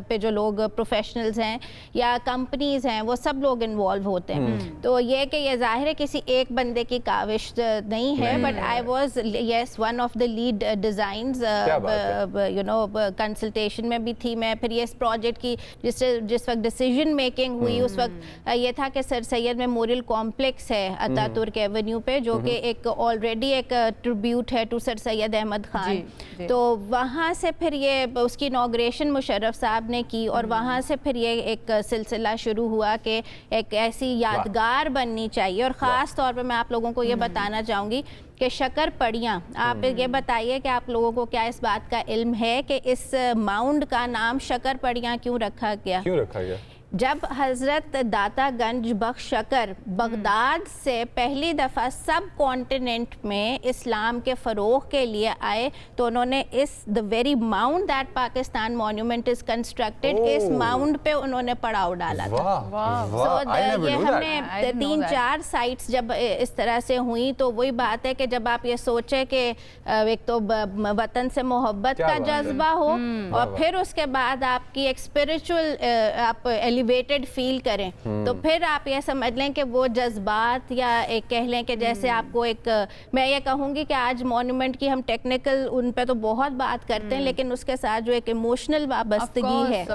पे जो लोग प्रोफेशनल्स हैं या कंपनीज हैं वो सब लोग इन्वॉल्व होते हैं. तो ये कि ये जाहिर है किसी एक बंदे की काविश नहीं है, but I was yes one of the lead designs, you know consultation में भी थी मैं. फिर ये इस प्रोजेक्ट की जिस वक्त डिसीजन मेकिंग हुई उस वक्त ये था कि सर सैयद मेमोरियल कॉम्प्लेक्स है अतातुर्क एवेन्यू पे, जो कि एक ऑलरेडी एक ट्रिब्यूट है टू सर सैयद अहमद खान. तो वहाँ से फिर ये उसकी इनॉग्रेशन मुशर्रफ साहब ने की और वहाँ से फिर ये एक सिलसिला शुरू हुआ कि एक ऐसी यादगार बननी चाहिए. और ख़ास तौर पे मैं आप लोगों को ये बताना चाहूँगी कि शक्कर पड़ियाँ, आप ये बताइए कि आप लोगों को क्या इस बात का इल्म है कि इस माउंड का नाम शक्कर पड़ियाँ क्यों रखा गया? जब हज़रत दाता गंज बख्श शकर बगदाद से पहली दफ़ा सब कॉन्टिनेंट में इस्लाम के फ़रोग़ के लिए आए तो उन्होंने इस the very mount that Pakistan monument is constructed, इस माउंट पे उन्होंने पड़ाव डाला था. ये हमने 3-4 साइट्स जब इस तरह से हुई तो वही बात है कि जब आप ये सोचें कि एक तो वतन से मोहब्बत का जज्बा हो और फिर उसके बाद आपकी एक स्पिरिचुअल आप एलिवेटेड फील करें, तो फिर आप ये समझ लें कि वो जज्बात या एक कह लें कि जैसे आपको एक, मैं ये कहूँगी कि आज मॉन्यूमेंट की हम टेक्निकल उन पे तो बहुत बात करते हैं, लेकिन उसके साथ जो एक इमोशनल वाबस्तगी है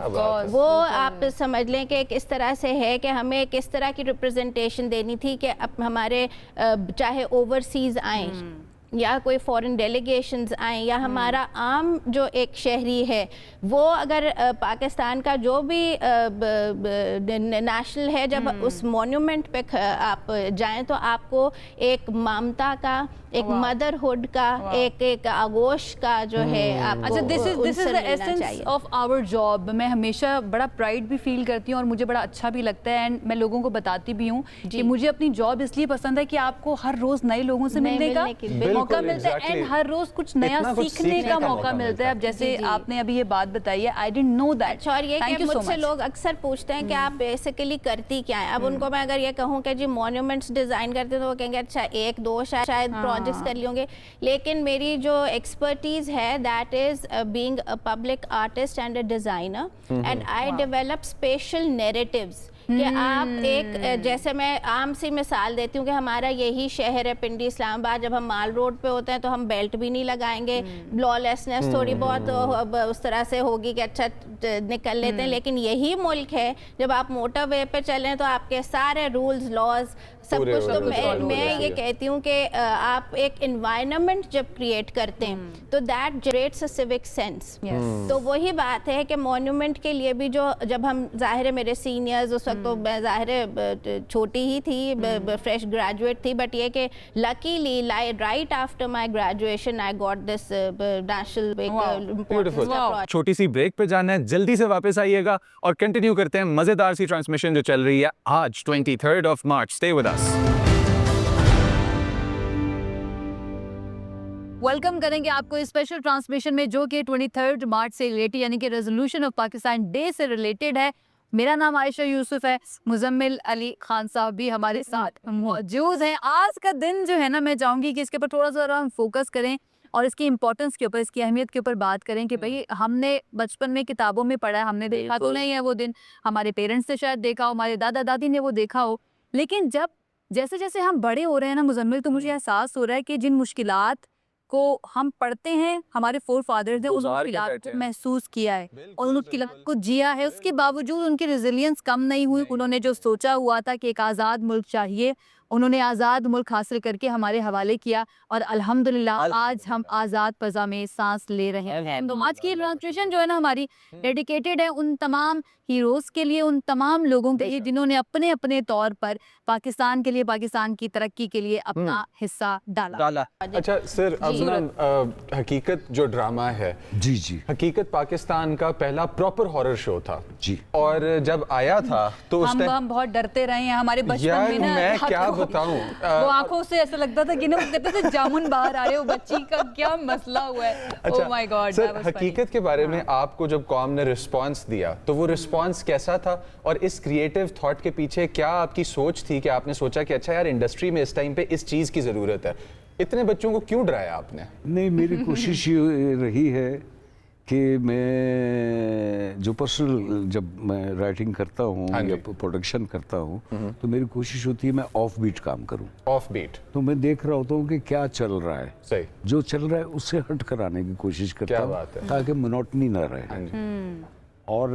वो आप समझ लें कि एक इस तरह से है कि हमें एक इस तरह की रिप्रेजेंटेशन देनी थी कि अब हमारे चाहे ओवरसीज़ आएँ या कोई फॉरेन डेलीगेशंस आएँ या हमारा आम जो एक शहरी है वो अगर पाकिस्तान का जो भी नेशनल है, जब उस मॉन्यूमेंट पे आप जाएं तो आपको एक ममता का, एक मदरहुड का, एक आगोश का जो है आपको. अच्छा, this is the essence of our job. मैं हमेशा बड़ा प्राइड भी फील करती हूँ और मुझे बड़ा अच्छा भी लगता है, एंड मैं लोगों को बताती भी हूँ कि मुझे अपनी जॉब इसलिए पसंद है कि आपको हर रोज नए लोगों से मिलने का मौका मिलता है एंड हर रोज कुछ नया सीखने का मौका मिलता है. अब जैसे आपने अभी ये बात बताई है, आई डिडंट नो दैट. और ये कि मुझसे लोग अक्सर पूछते हैं कि आप बेसिकली करती क्या है. अब उनको मैं अगर ये कहूँ कि जी मॉन्यूमेंट्स डिजाइन करते हैं तो वो कहेंगे अच्छा एक दो शायद प्रोजेक्ट्स कर लिए होंगे, लेकिन मेरी जो एक्सपर्टीज है that is being a public artist and a designer and I develop special narratives कि आप एक जैसे मैं आम सी मिसाल देती हूँ कि हमारा यही शहर है पिंडी इस्लामाबाद, जब हम माल रोड पे होते हैं तो हम बेल्ट भी नहीं लगाएंगे, लॉलेसनेस थोड़ी बहुत उस तरह से होगी कि अच्छा निकल लेते हैं, लेकिन यही मुल्क है जब आप मोटर वे पे चलें तो आपके सारे रूल्स लॉज सब कुछ. तो मैं ये कहती हूँ कि आप एक एनवायरनमेंट जब क्रिएट करते हैं तो that generates a civic sense. तो वही बात है कि मॉन्यूमेंट के लिए भी जो जब हम ज़ाहिर है मेरे सीनियर्स उस वक्त तो मैं ज़ाहिर है छोटी ही थी, फ्रेश ग्रेजुएट थी, बट ये कि luckily right after my graduation I got this national. छोटी सी ब्रेक पे जाना है, जल्दी से वापस आइएगा और कंटिन्यू करते हैं मजेदार सी ट्रांसमिशन जो चल रही है आज 23rd of March. Stay with us. Welcome करेंगे आपको इस स्पेशल ट्रांसमिशन में जो कि 23rd मार्च से रिलेटेड यानी कि रेजोल्यूशन ऑफ पाकिस्तान डे से रिलेटेड है. मेरा नाम आयशा यूसुफ है, मुजम्मिल अली खान साहब भी हमारे साथ मौजूद हैं. आज का दिन जो है ना, मैं चाहूँगी कि इसके ऊपर थोड़ा सा हम फोकस करें और इसकी इंपॉर्टेंस के ऊपर, इसकी अहमियत के ऊपर बात करें कि भाई हमने बचपन में किताबों में पढ़ा है, हमने देखा तो नहीं है वो दिन, हमारे पेरेंट्स ने शायद देखा हो, हमारे दादा दादी ने वो देखा हो, लेकिन जब जैसे जैसे हम बड़े हो रहे हैं ना मुजम्मिल, तो मुझे एहसास हो रहा है कि जिन मुश्किलात को हम पढ़ते हैं, हमारे फोर फादर्स ने उस मुश्किलात को महसूस किया है और उन मुश्किलात को जिया है, उसके बावजूद उनकी रेजिलियंस कम नहीं हुई. उन्होंने जो सोचा हुआ था कि एक आज़ाद मुल्क चाहिए, उन्होंने आज़ाद मुल्क हासिल करके हमारे हवाले किया और अल्हम्दुलिल्लाह आज हम आज़ाद फ़ज़ा में सांस ले रहे हैं. तो आज की ट्रांसमिशन जो है ना हमारी डेडिकेटेड है उन तमाम हीरोज़ के लिए, उन तमाम लोगों के लिए जिन्होंने अपने अपने तौर पर पाकिस्तान के लिए, पाकिस्तान की तरक्की के लिए अपना हिस्सा डाला. अच्छा सर, अब ना हकीकत जो ड्रामा है, जी जी, हकीकत पाकिस्तान का पहला प्रॉपर हॉरर शो था जी, और जब आया था तो उस हम बहुत डरते रहे हैं. हमारे बचपन में ना, मैं क्या बताऊं, वो आंखों से ऐसा लगता था कि ना वो कहते थे जामुन बाहर आ रहे हो, बच्ची का क्या मसला हुआ है. अच्छा, ओह माय गॉड. सर हकीकत के बारे में आपको जब कौम ने रिस्पांस दिया तो वो रिस्पांस कैसा था, और इस क्रिएटिव थॉट के पीछे क्या आपकी सोच थी कि आपने सोचा कि अच्छा यार इंडस्ट्री में इस टाइम पे इस चीज की जरूरत है, इतने बच्चों को क्यों डराया आपने? नहीं, मेरी कोशिश ये रही है कि मैं जो पर्सनल जब मैं राइटिंग करता हूँ या प्रोडक्शन करता हूँ तो मेरी कोशिश होती है मैं ऑफ बीट काम करूँ. ऑफ बीट तो मैं देख रहा होता हूँ कि क्या चल रहा है, सही जो चल रहा है उससे हट कर आने की कोशिश करता हूँ ताकि मोनोटनी ना रहे. और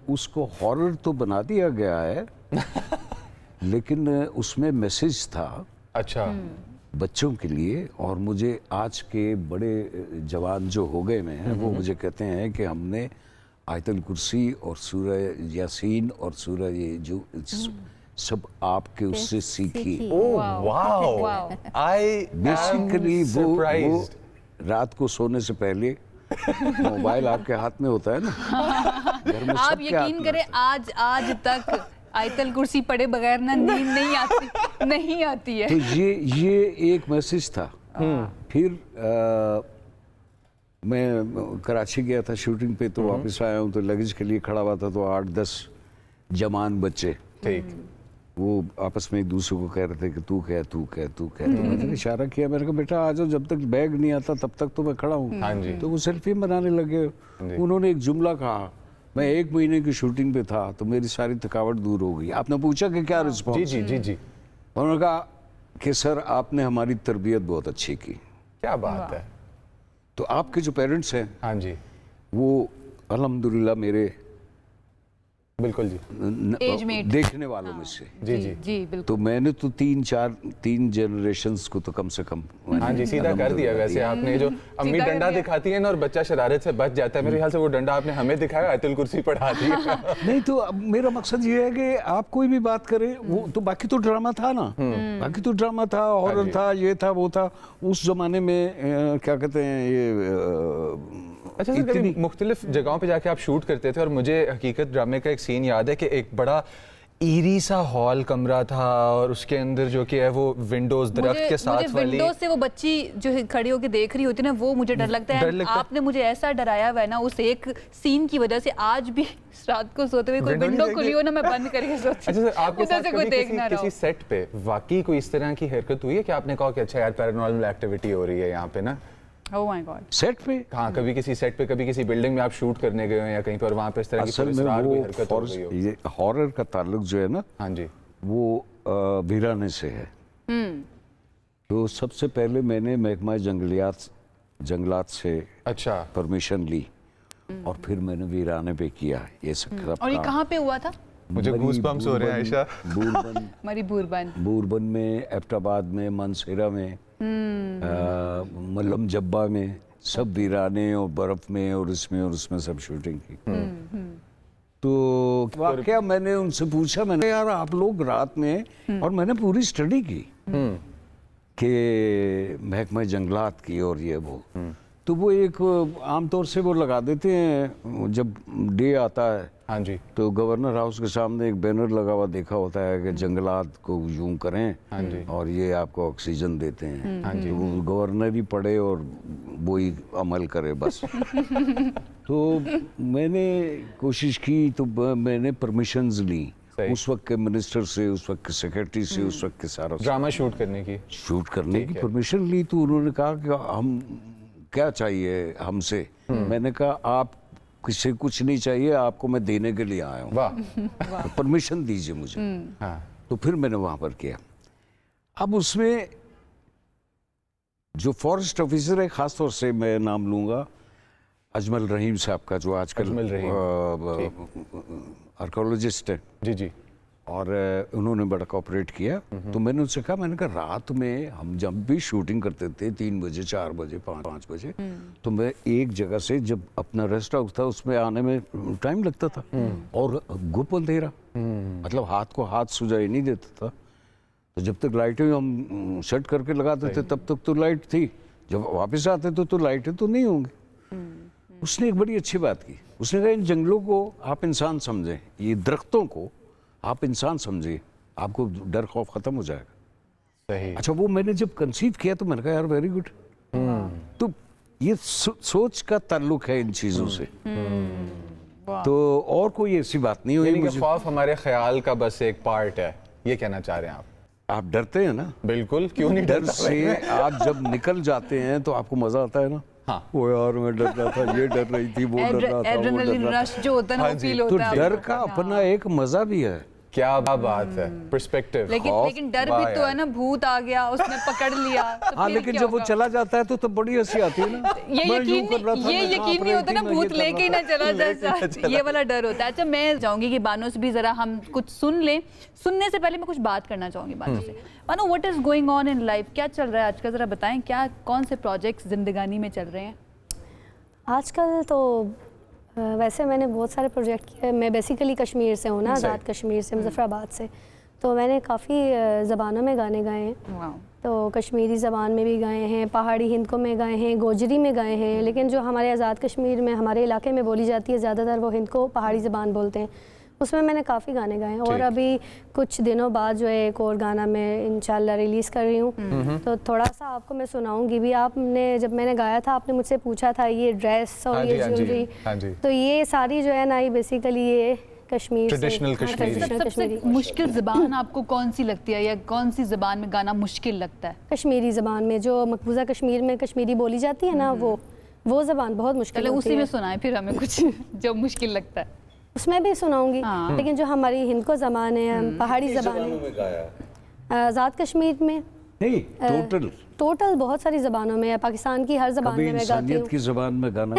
उसको हॉरर तो बना दिया गया है लेकिन उसमें मैसेज था अच्छा बच्चों के लिए. और मुझे आज के बड़े जवान जो हो गए हैं वो मुझे कहते हैं कि हमने आयतल कुर्सी और सूरह यासीन और सूरह ये जो सब आपके उससे सीखी. ओह वाओ, आई बेसिकली वो रात को सोने से पहले मोबाइल आपके हाथ में होता है ना, घर में आप यकीन करें आज तक आयतल कुर्सी पढ़े बगैर ना नींद नहीं आती है. तो ये एक मैसेज था. फिर मैं कराची गया था शूटिंग पे, तो वापस आया हूँ तो लगेज के लिए खड़ा हुआ था, तो 8-10 जवान बच्चे ठीक वो आपस में एक दूसरे को कह रहे थे कि तू कह. तो मैंने इशारा किया, मैंने कहा बेटा आ जाओ, जब तक बैग नहीं आता तब तक तो मैं खड़ा हूँ. तो वो सेल्फी बनाने लगे. उन्होंने एक जुमला कहा, मैं 1 महीने की शूटिंग पे था तो मेरी सारी थकावट दूर हो गई. आपने पूछा कि क्या रिस्पॉन्स? जी. उन्होंने कहा कि सर आपने हमारी तरबियत बहुत अच्छी की. क्या बात है. तो आपके जो पेरेंट्स हैं, हाँ जी, वो अल्हम्दुलिल्लाह मेरे बिल्कुल जी देखने वालों में से जी बिल्कुल. तो मैंने तो 3 जनरेशंस को तो कम से कम हाँ जी सीधा कर दिया. वैसे आपने जो अम्मी डंडा दिखाती है ना और बच्चा शरारत से बच जाता है, मेरे ख्याल से वो डंडा आपने हमें दिखाया, आयतुल कुर्सी पढ़ा दी. नहीं तो अब मेरा मकसद ये है कि आप कोई भी बात करें, वो तो बाकी तो ड्रामा था ना, बाकी तो ड्रामा था, हॉरर था, ये था वो था. उस जमाने में क्या कहते हैं ये. अच्छा सर, कभी मुख्तलिफ जगहों पे जाके आप शूट करते थे और मुझे हकीकत ड्रामे का एक सीन याद है कि एक बड़ा ایری سا ہال کمرہ تھا اور اس کے اندر جو کہ ہے وہ ونڈوز درخت کے ساتھ والی, ونڈوز سے وہ بچی جو کھڑی ہو کے دیکھ رہی ہوتی ہے نا, وہ مجھے ڈر لگتا ہے. آپ نے مجھے ایسا ڈرایا ہوا ہے نا اس ایک سین کی وجہ سے, آج بھی رات کو سوتے ہوئے کوئی ونڈو کھلی ہو نا, میں بند کر کے سوتی ہوں. اچھا آپ کے ساتھ کسی سیٹ پہ واقعی کوئی اس طرح کی حرکت ہوئی ہے کہ آپ نے کہا کہ اچھا یار پیرانارمل ایکٹیویٹی ہو رہی ہے یہاں پہ نا؟ Oh my God. سیٹ پہ ہاں, کبھی کسی سیٹ پہ, کبھی کسی بلڈنگ میں آپ شوٹ کرنے گئے ہو یا کہیں پر, وہاں پہ اس طرح کی پرسرار کوئی حرکت ہو رہی ہو؟ یہ ہارر کا تعلق جو ہے نا, ہاں جی, وہ ویرانے سے ہے. تو سب سے پہلے میں نے محکمہ جنگلات سے اچھا پرمیشن لی اور پھر میں نے ویرانے پہ کیا یہ سب. اور یہ کہاں پہ ہوا تھا؟ مجھے گوز بمپس ہو رہے ہیں عائشہ. بوربن میں, ایبٹ آباد میں, منصیرہ میں, ملم جبہ میں, سب ویرانے اور برف میں اور اس میں سب شوٹنگ کی. تو واقعہ میں نے ان سے پوچھا, میں نے یار آپ لوگ رات میں, اور میں نے پوری اسٹڈی کی کہ محکمہ جنگلات کی اور یہ وہ, تو وہ ایک عام طور سے وہ لگا دیتے ہیں جب ڈے آتا ہے. ہاں جی, تو گورنر ہاؤس کے سامنے ایک بینر لگا ہوا دیکھا ہوتا ہے کہ جنگلات کو یوں کریں اور یہ آپ کو آکسیجن دیتے ہیں. تو وہ گورنر ہی پڑھے اور وہی عمل کرے بس. تو میں نے کوشش کی, تو میں نے پرمیشنز لی اس وقت کے منسٹر سے, اس وقت کے سیکرٹری سے, اس وقت کے سارا ڈرامہ شوٹ کرنے کی پرمیشن لی. تو انہوں نے کہا کہ ہم کیا چاہیے ہم سے. میں نے کہا آپ کسی کچھ نہیں چاہیے, آپ کو میں دینے کے لیے آیا ہوں, پرمیشن دیجیے مجھے. تو پھر میں نے وہاں پر کیا. اب اس میں جو فارسٹ آفیسر ہے, خاص طور سے میں نام لوں گا اجمل رحیم صاحب کا, جو آج کل آرکیولوجسٹ ہے. جی جی, اور انہوں نے بڑا کوآپریٹ کیا. تو میں نے ان سے کہا, میں نے کہا رات میں ہم جب بھی شوٹنگ کرتے تھے 3 بجے 4 بجے 5 بجے, تو میں ایک جگہ سے جب اپنا ریسٹ ہاؤس تھا اس میں آنے میں ٹائم لگتا تھا, اور گپ اندھیرا, مطلب ہاتھ کو ہاتھ سجائی نہیں دیتا تھا. تو جب تک لائٹیں ہم سیٹ کر کے لگاتے تھے تب تک تو لائٹ تھی, جب واپس آتے تو لائٹیں تو نہیں ہوں گی. اس نے ایک بڑی اچھی بات کی, اس نے کہا ان جنگلوں کو آپ انسان سمجھیں, یہ درختوں کو آپ انسان سمجھیے, آپ کو ڈر خوف ختم ہو جائے گا. صحیح. اچھا وہ میں نے جب کنسیو کیا تو میں نے کہا یار ویری گڈ. تو یہ سوچ کا تعلق ہے ان چیزوں سے. تو اور کوئی ایسی بات نہیں ہوئی. یعنی کہ خوف ہمارے خیال کا بس ایک پارٹ ہے, یہ کہنا چاہ رہے ہیں آپ؟ آپ ڈرتے ہیں نا, بالکل, کیوں نہیں ڈر سے آپ جب نکل جاتے ہیں تو آپ کو مزہ آتا ہے نا. ہاں, وہ یار میں ڈر رہا تھا, یہ ڈر رہی تھی, وہ ڈر رہا تھا, وہ ڈر رہا رش جو ہوتا ہے نا وہ فیل تھا. تو ہوتا ہے. ڈر کا اپنا ایک مزہ بھی ہے. کیا بات ہے, پرسپیکٹو. لیکن ڈر بھی تو ہے نا, بھوت آ گیا اس نے پکڑ لیا. ہاں, لیکن جب وہ چلا جاتا ہے تو بڑی ہنسی آتی ہے نا. یہ یقین نہیں ہوتا نا بھوت لے کے ہی نہ چلا جائے, یہ والا ڈر ہوتا ہے. اچھا میں چاہوں گی کہ بانو سے بھی ذرا ہم کچھ سن لیں. سننے سے پہلے میں کچھ بات کرنا چاہوں گی بانو سے. Bano, what is going on in life, کیا چل رہا ہے آج کل, ذرا بتائیں, کیا کون سے پروجیکٹس زندگانی میں چل رہے ہیں آج کل؟ تو ویسے میں نے بہت سارے پروجیکٹ کیے. میں بیسیکلی کشمیر سے ہوں نا, آزاد کشمیر سے, مظفر آباد سے. تو میں نے کافی زبانوں میں گانے گائے ہیں. تو کشمیری زبان میں بھی گائے ہیں, پہاڑی ہند کو میں گائے ہیں, گوجری میں گائے ہیں. لیکن جو ہمارے آزاد کشمیر میں ہمارے علاقے میں بولی جاتی ہے زیادہ تر, وہ ہند کو پہاڑی زبان بولتے ہیں. اس میں نے کافی گانے گائے ہیں. اور ابھی کچھ دنوں بعد جو ہے ایک اور گانا میں انشاءاللہ ریلیز کر رہی ہوں. تو تھوڑا سا آپ کو میں سناؤں گی بھی. آپ نے جب میں نے گایا تھا آپ نے مجھ سے پوچھا تھا یہ ڈریس اور یہ جیولری, تو یہ ساری جو ہے نا یہ بیسیکلی یہ کشمیر ٹریڈیشنل کشمیری. سب سے مشکل زبان آپ کو کون سی لگتی ہے, یا کون سی زبان میں گانا مشکل لگتا ہے؟ کشمیری زبان میں, جو مقبوضہ کشمیر میں کشمیری بولی جاتی ہے نا, وہ زبان بہت مشکل ہوتی ہے. اسی میں سنائیں پھر ہمیں کچھ جو مشکل لگتا ہے. اس میں بھی سناؤں گی, لیکن جو ہماری ہند کو زبان ہے, پہاڑی زبان ہے, آزاد کشمیر میں نہیں, ٹوٹل بہت ساری زبانوں میں, پاکستان کی ہر زبان میں میں گاتی ہوں. کی زبان میں گانا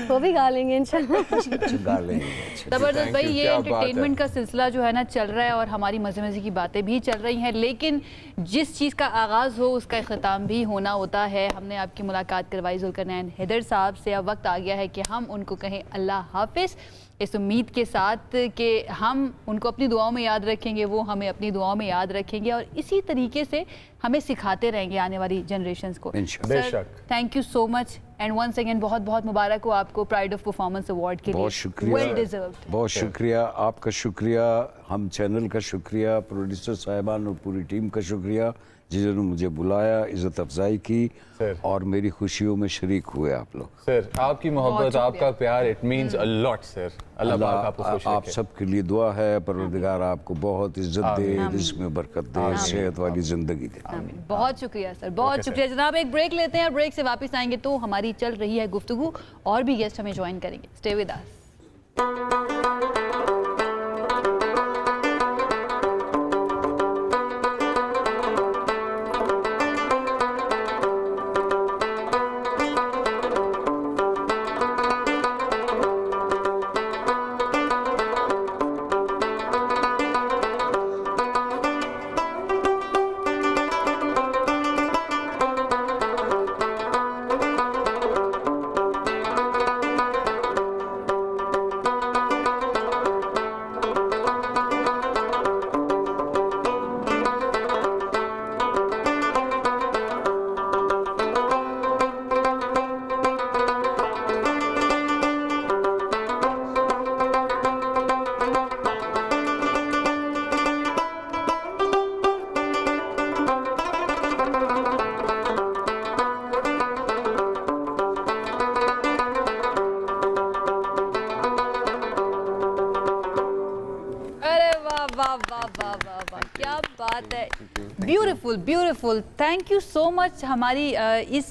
وہ بھی گا لیں گے انشاءاللہ. گا لیں گے. زبردست بھائی, یہ انٹرٹینمنٹ کا سلسلہ جو ہے نا چل رہا ہے, اور ہماری مزے کی باتیں بھی چل رہی ہیں, لیکن جس چیز کا آغاز ہو اس کا اختتام بھی ہونا ہوتا ہے. ہم نے آپ کی ملاقات کروائی ذوالقرنین حیدر صاحب سے. اب وقت آ گیا ہے کہ ہم ان کو کہیں اللہ حافظ, اس امید کے ساتھ کہ ہم ان کو اپنی دعاؤں میں یاد رکھیں گے, وہ ہمیں اپنی دعاؤں میں یاد رکھیں گے, اور اسی طریقے سے ہمیں سکھاتے رہیں گے آنے والی جنریشنز کو. بے شک. Thank you so much. And once again बहुत बहुत मुबारक हो आपको प्राइड ऑफ परफॉर्मेंस अवार्ड के लिए. बहुत शुक्रिया, वेल डिजर्व्ड. बहुत शुक्रिया, आपका शुक्रिया, हम चैनल का शुक्रिया, प्रोड्यूसर साहिबान और पूरी टीम का शुक्रिया जिन्होंने मुझे बुलाया, इज़्ज़त अफजाई की और मेरी खुशियों में शरीक हुए आप लोग. सर आपकी मोहब्बत, आपका प्यार, it means a lot sir. अल्लाह पाक आपको खुश आप रखे. सबके लिए दुआ है, परवरदिगार आपको बहुत इज्जत दे, रिज़्क़ में बरकत दे, सेहत वाली ज़िंदगी दे. बहुत शुक्रिया सर, बहुत शुक्रिया जनाब. एक ब्रेक लेते हैं, ब्रेक से वापस आएंगे तो हमारी चल रही है गुफ्तगू और भी गेस्ट हमें ज्वाइन करेंगे. Stay with us. क्या बात है. Beautiful beautiful. Thank you so much हमारी इस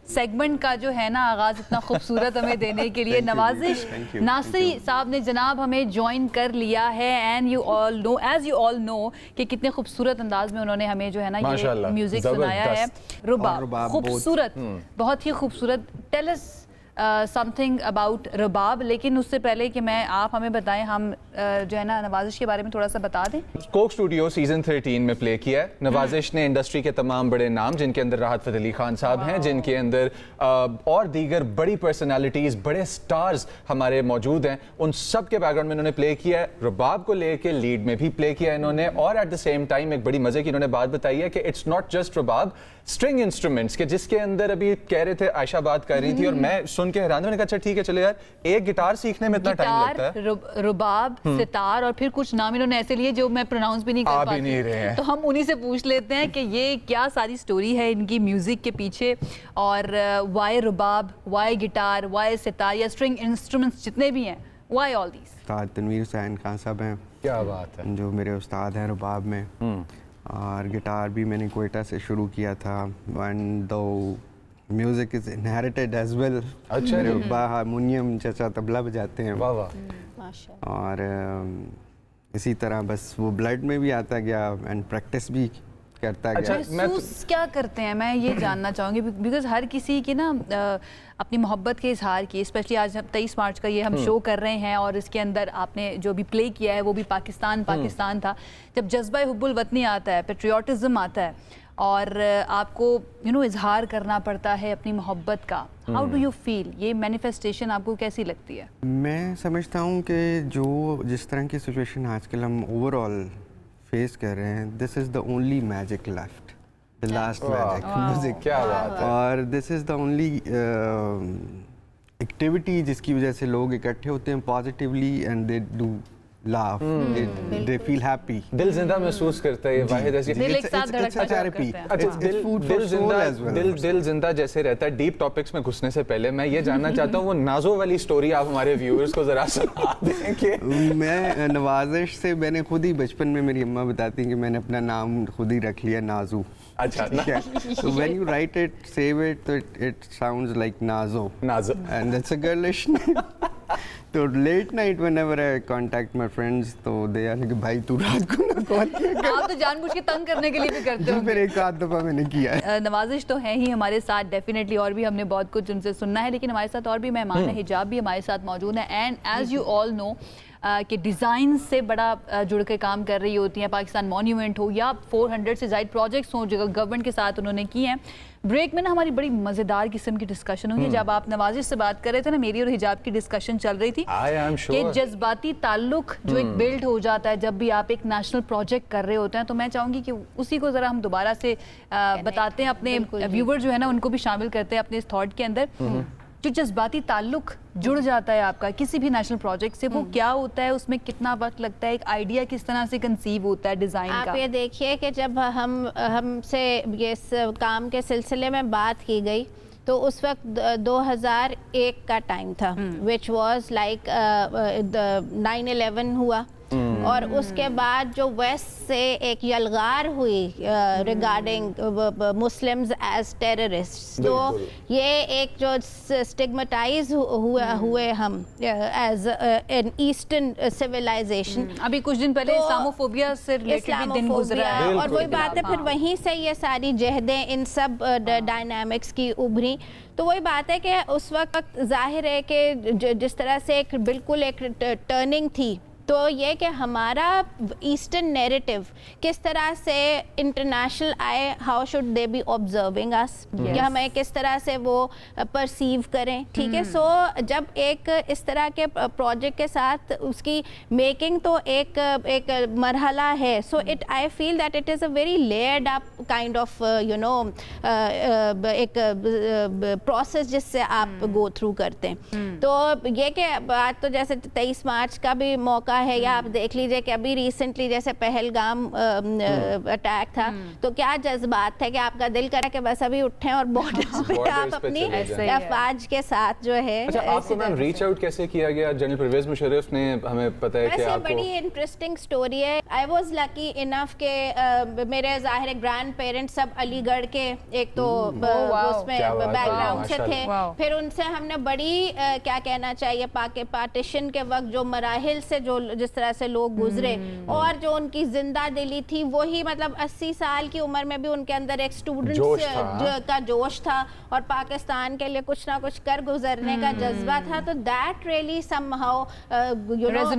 सेगमेंट का जो है ना आगाज़ इतना खूबसूरत हमें देने के लिए. नवाजिश नासरी साहब ने जनाब हमें ज्वाइन कर लिया है. And you all know, as you all know कि कितने खूबसूरत अंदाज में उन्होंने हमें जो है ना ये म्यूजिक सुनाया है. रुबाब खूबसूरत, बहुत ही खूबसूरत. टेल अस समथिंग अबाउट रुबाब. लेकिन उससे पहले कि मैं आप हमें बताएं, हम जो है ना नवाजिश के बारे में थोड़ा सा बता दें. कोक स्टूडियो सीजन 13 में प्ले किया है. नवाजिश ने इंडस्ट्री के तमाम बड़े नाम, जिनके अंदर राहत फ़तेह अली खान साहब हैं, जिनके अंदर और दीगर बड़ी पर्सनालिटीज़, बड़े स्टार्स हमारे मौजूद हैं, उन सब के बैकग्राउंड में इन्होंने प्ले किया है. रुबाब को लेके लीड में भी प्ले किया इन्होंने. और एट द सेम टाइम एक बड़ी मज़े की इन्होंने बात बताई है कि it's not just Rubab, string instruments के, जिसके अंदर अभी कह रहे थे आयशा बात कर रही थी और मैं सुन के हैरान. मैंने कहा अच्छा ठीक है, चलो यार, एक गिटार सीखने में इतना टाइम लगता है. रुबाब, सितार और फिर कुछ नाम इन्होंने ऐसे लिए जो मैं प्रोनाउंस भी नहीं कर पाती. नहीं रहे हैं. तो हम उन्हीं से पूछ लेते हैं कि ये क्या सारी स्टोरी है इनकी म्यूजिक के पीछे, और वाई रुबाब, वाई गिटार, वाई सितार या स्ट्रिंग इंस्ट्रूमेंट्स जितने भी हैं, वाई ऑल दीस. उस्ताद तनवीर हुसैन खान साहब हैं. क्या बात है. जो मेरे उस्ताद हैं रुबाब में. और गिटार भी मैंने कोयटा से शुरू किया था. And though music is inherited as well. अच्छा. मेरे अब्बा हारमोनियम, चाचा तबला बजाते हैं. वाह वाह. माशाल्लाह. और इसी तरह बस वो ब्लड में भी आता गया एंड प्रैक्टिस भी करता गया. महसूस क्या करते हैं, मैं ये जानना चाहूँगी. बिकॉज हर किसी की ना अपनी मोहब्बत के इजहार की, स्पेशली आज 23 मार्च का ये हम शो कर रहे हैं और इसके अंदर आपने जो भी प्ले किया है वो भी पाकिस्तान था. जब जज्बा हुब्बुल वतनी आता है, पेट्रियाटिज्म आता है और आपको इजहार करना पड़ता है अपनी मोहब्बत का, हाउ डू यू फील? ये मैनिफेस्टेशन आपको कैसी लगती है? मैं समझता हूँ कि जो जिस तरह की सिचुएशन आजकल हम ओवरऑल फेस कर रहे हैं, this is the only magic left, the last magic music. क्या बात है. और this is the only activity जिसकी वजह से लोग इकट्ठे होते हैं positively and they do laugh, they feel happy. दिल जिंदा महसूस करता है. ये वाहिद ऐसी दिल एक साथ धड़कता therapy. अच्छा, दिल जिंदा जैसे रहता है. डीप टॉपिक्स में घुसने से पहले मैं ये जानना चाहता हूँ, वो नाजो वाली स्टोरी आप हमारे व्यूअर्स को जरा सुना दें. कि मैं नवाजिश से, मैंने खुद ही बचपन में, मेरी अम्मा बताती हैं कि मैंने अपना नाम खुद ही रख लिया, नाजू. अच्छा. So when you write it, save it, so it sounds like Nazo. Najo. And that's a girlish name. तो late night whenever I contact my friends, तो they are like, भाई तू रात को ना कॉल किया. आप तो जानबूझ के तंग करने के लिए भी करते हो. फिर एक आध दफा मैंने किया है. नवाजिश तो हैं ही हमारे साथ डेफिनेटली, और भी हमने बहुत कुछ उनसे सुनना है, लेकिन हमारे साथ और भी मेहमान हिजाब भी हमारे साथ मौजूद हैं. And as you all know कि डिज़ाइन से बड़ा जुड़ के काम कर रही होती हैं. पाकिस्तान मॉन्यूमेंट हो या 400 से ज़ायद प्रोजेक्ट्स हों जो गवर्नमेंट के साथ उन्होंने किए हैं. ब्रेक में ना हमारी बड़ी मज़ेदार किस्म की डिस्कशन हुई. जब आप नवाजिश से बात कर रहे थे ना, मेरी और हिजाब की डिस्कशन चल रही थी कि जज्बाती ताल्लुक जो एक बिल्ड हो जाता है जब भी आप एक नेशनल प्रोजेक्ट कर रहे होते हैं. तो मैं चाहूँगी कि उसी को ज़रा हम दोबारा से बताते हैं, अपने व्यूवर जो है ना उनको भी शामिल करते हैं अपने इस थॉट के अंदर. जो जज्बाती ताल्लुक जुड़ जाता है आपका किसी भी नेशनल प्रोजेक्ट से, वो क्या होता है, उसमें कितना वक्त लगता है, एक आइडिया किस तरह से कंसीव होता है डिज़ाइन का? आप ये देखिए कि जब हमसे ये इस काम के सिलसिले में बात की गई तो उस वक्त 2001 का टाइम था, विच वाज लाइक 9/11 हुआ, और उसके बाद जो वेस्ट से एक यलगार हुई रिगार्डिंग मुस्लिम्स एज टेररिस्ट, तो ये एक जो स्टिग्मेटाइज हुए हम एज एन ईस्टर्न सिविलाइजेशन। अभी कुछ दिन पहले इस्लामोफोबिया से रिलेटेड भी दिन गुजरा है, और वही बात है, फिर वहीं से ये सारी जहदें इन सब डायनामिक्स की उभरी। तो वही बात है कि उस वक्त जाहिर है कि जिस तरह से एक बिल्कुल एक टर्निंग थी, तो ये कि हमारा ईस्टर्न नैरेटिव किस तरह से इंटरनेशनल आए, how should they be observing us, कि हमें किस तरह से वो परसीव करें, ठीक है। सो जब एक इस तरह के प्रोजेक्ट के साथ उसकी मेकिंग तो एक मरहला है, so it I feel that it is a very layered up kind of you know एक प्रोसेस जिससे आप गो थ्रू करते हैं। तो ये कि बात तो जैसे 23 मार्च का भी मौका है, या आप देख लीजिए कि अभी रिसेंटली जैसे पहलगाम अटैक था, तो क्या जज्बात थे कि आपका दिल करा कि बस अभी उठें और बॉर्डर्स पे आप अपनी अफवाज के साथ जो है। अच्छा, आपको मैम रीच आउट कैसे किया गया? जनरल परवेज मुशर्रफ ने, हमें पता है कि आपको बड़ी इंटरेस्टिंग स्टोरी है। आई वाज लकी इनफ के मेरे ज़ाहिर ग्रैंड पेरेंट्स सब अलीगढ़ के एक तो उसमें बैकग्राउंड से थे, फिर उनसे हमने बड़ी क्या कहना चाहिए पार्टीशन के वक्त जो मराहिल से जो जिस तरह से लोग गुजरे, और जो उनकी जिंदा दिली थी, वही मतलब 80 साल की उम्र में भी उनके अंदर एक स्टूडेंट का जोश था और पाकिस्तान के लिए कुछ ना कुछ कर गुजरने का जज्बा था। तो that really somehow you know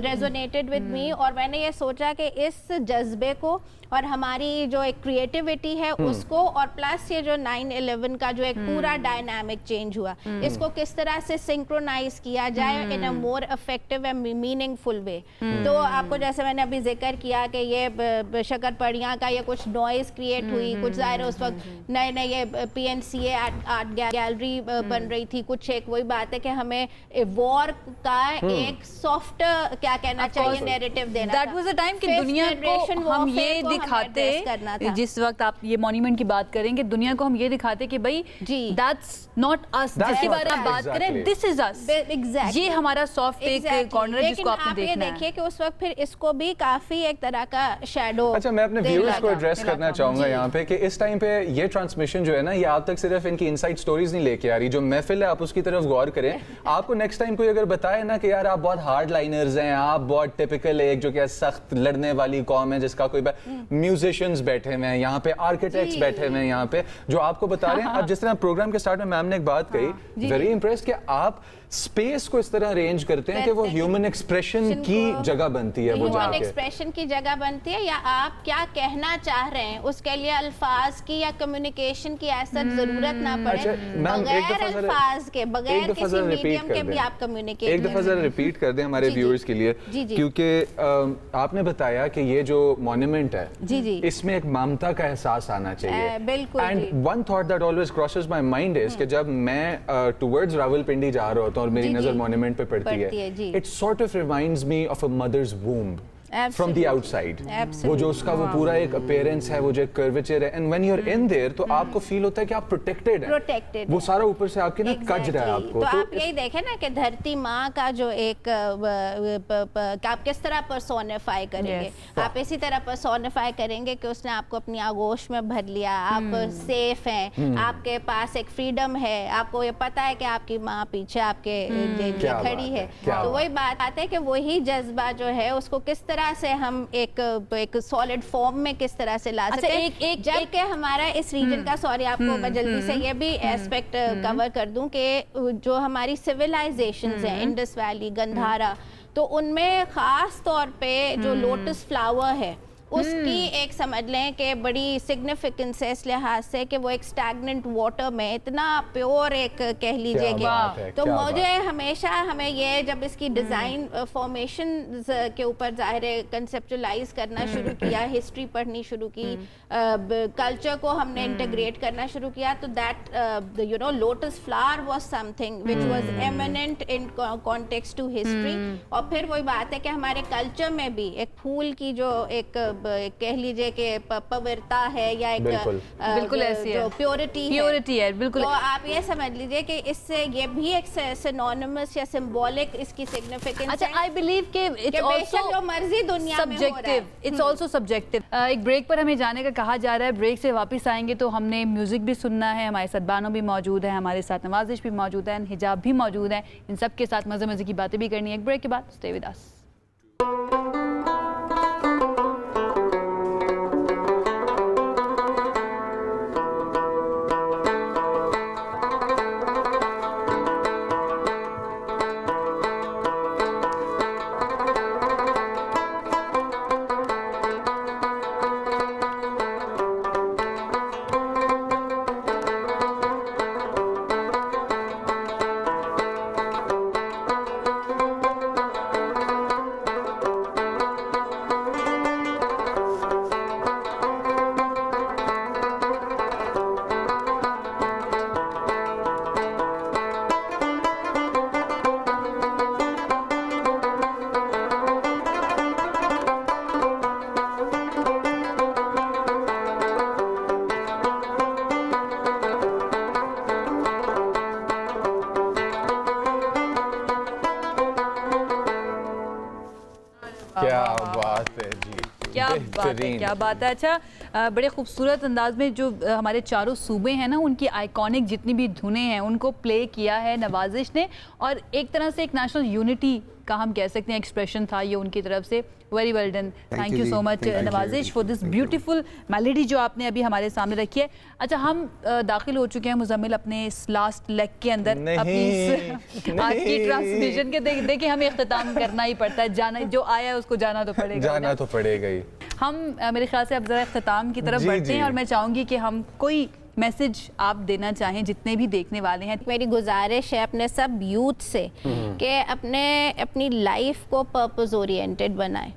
resonated with me, और मैंने ये सोचा कि इस जज्बे को और हमारी जो एक क्रिएटिविटी है उसको, और प्लस ये जो 9/11 का जो एक पूरा डायनामिक चेंज हुआ, इसको किस तरह से सिंक्रोनाइज किया जाए in a more effective and meaningful way. तो आपको जैसे मैंने अभी जिक्र किया कि ये शक्करपड़ियाँ का ये कुछ नॉइज क्रिएट हुई, कुछ ज़ाहिर उस वक्त नए नए ये PNCA आर्ट गैलरी बन रही थी, कुछ एक वही बात है कि हमें वॉर का एक सॉफ्ट क्या कहना चाहिए नैरेटिव देना। दैट वाज अ टाइम कि दुनिया को हम ये दिखाते, जिस वक्त आप ये मॉन्यूमेंट की बात करेंगे, दुनिया को हम ये दिखाते कि भाई दैट्स नॉट अस, जिसके बारे में बात करें, दिस इज अस, एग्जैक्टली, ये हमारा सॉफ्ट एक कॉर्नर है जिसको आपने देखना है। देखिए कि उस वक्त फिर इसको भी काफी एक तरह का शैडो। अच्छा, मैं अपने व्यूअर्स को एड्रेस करना चाहूंगा यहाँ पे कि इस टाइम पे ये ट्रांसमिशन जो है ना, ये आप तक सिर्फ इनकी इनसाइड स्टोरीज नहीं लेके आ रही, जो महफिल है आप उसकी तरफ गौर करें। आपको नेक्स्ट टाइम कोई अगर बताए ना कि यार आप बहुत हार्ड लाइनर्स हैं, आप बहुत टिपिकल एक जो कि सख्त लड़ने वाली कौम है, जिसका कोई म्यूजिशियंस बैठे हुए हैं यहाँ पे, आर्किटेक्ट्स बैठे हुए हैं यहाँ पे, जो आपको बता रहे हैं। अब जिस तरह प्रोग्राम के स्टार्ट में मैम ने एक बात कही, वेरी इंप्रेस्ड कि आप स्पेस को इस तरह अरेंज करते हैं कि वो ह्यूमन एक्सप्रेशन की जगह बनती है, वो ह्यूमन एक्सप्रेशन की जगह बनती है, या आप क्या कहना चाह रहे हैं उसके लिए अल्फाज की या कम्युनिकेशन की ऐसा जरूरत ना पड़े, बगैर अल्फाज के, बगैर किसी मीडियम के भी आप कम्युनिकेट। एक दफा जरा रिपीट कर दें हमारे व्यूअर्स के लिए, क्योंकि आपने बताया कि ये जो मॉन्यूमेंट है, इसमें एक ममता का एहसास आना चाहिए। बिल्कुल। And one thought that always crosses my mind is कि जब मैं टुवर्ड्स रावलपिंडी जा रहा होता हूं और मेरी नजर मॉन्यूमेंट पे पड़ती है, it sort of reminds me of a mother's womb from the outside, वो जो उसका वो पूरा एक अपीयरेंस है, वो जो एक कर्वेचर है, and when you're in there तो आपको फील होता है कि आप प्रोटेक्टेड हैं, वो सारा ऊपर से आपके ना कज रहा है आपको। तो आप यही देखें ना कि धरती माँ का जो एक आप किस तरह पर्सोनिफाई करेंगे, आप इसी तरह पर्सोनिफाई करेंगे कि उसने आपको अपनी आगोश में भर लिया, आप सेफ हैं, आपके पास एक फ्रीडम है, आपको ये पता है कि आपकी माँ पीछे आपके खड़ी है। तो वही बात आती है कि वही जज्बा जो है उसको किस तरह से हम एक सॉलिड फॉर्म में किस तरह से ला सकते हैं। जबकि हमारा इस रीजन का, सॉरी आपको मैं जल्दी से ये भी एस्पेक्ट कवर कर दूं कि जो हमारी सिविलाइजेशंस हैं, इंडस वैली, गंधारा, तो उनमें खास तौर पे जो लोटस फ्लावर है उसकी एक समझ लें कि बड़ी सिग्निफिकेंस है इस लिहाज से कि वो एक स्टैग्नेंट वाटर में इतना प्योर एक कह लीजिए कि, तो मुझे हमेशा हमें ये जब इसकी डिज़ाइन फॉर्मेशन के ऊपर ज़ाहिर है कंसेप्चुलाइज करना शुरू किया, हिस्ट्री पढ़नी शुरू की, कल्चर को हमने इंटीग्रेट करना शुरू किया, तो that you know lotus flower was something which was eminent in context to history. और फिर वही बात है कि हमारे कल्चर में भी एक फूल की जो एक कह लीजिए कि पवित्रता है या एक बिल्कुल ऐसी है, प्योरिटी है बिल्कुल। तो आप ये समझ लीजिए कि इससे ये भी एक सिनोनिमस या सिंबॉलिक इसकी सिग्निफिकेंस। अच्छा, आई बिलीव कि इट्स आल्सो जो मर्जी दुनिया में हो रहा है, सब्जेक्टिव, इट्स आल्सो सब्जेक्टिव। एक ब्रेक पर हमें जाने का कहा जा रहा है, ब्रेक से वापस आएंगे तो हमने म्यूजिक भी सुनना है, हमारे साथ बानो भी मौजूद है, हमारे साथ नवाजिश भी मौजूद है, हिजाब भी मौजूद है, इन सब के साथ मजे मजे की बातें भी करनी है। एक ब्रेक के बाद स्टे विद अस। क्या बात है जी, क्या बात है, क्या बात है। अच्छा, बड़े खूबसूरत अंदाज में जो हमारे चारों सूबे हैं ना, उनकी आइकॉनिक जितनी भी धुनें हैं उनको प्ले किया है नवाजिश ने, और एक तरह से एक नेशनल यूनिटी का हम कह सकते हैं एक्सप्रेशन था ये उनकी तरफ से। Very well done, thank you so much Nawazish for this beautiful melody जो आपने अभी हमारे सामने रखी है। अच्छा, हम दाखिल हो चुके हैं मुजम्मिल अपने इस लास्ट लेग के अंदर, अपनी आज की ट्रांसमिशन के। देखिए, हमें इख्तिताम करना ही पड़ता है, जाना जो आया है उसको जाना तो पड़ेगा, जाना तो पड़ेगा ही। हम मेरे ख्याल से अब जरा इख्तिताम की तरफ बढ़ते हैं, और मैं चाहूँगी कि हम कोई मैसेज आप देना चाहें जितने भी देखने वाले हैं। मेरी गुजारिश है अपने सब यूथ से कि अपनी लाइफ को पर्पस ओरिएंटेड बनाएं,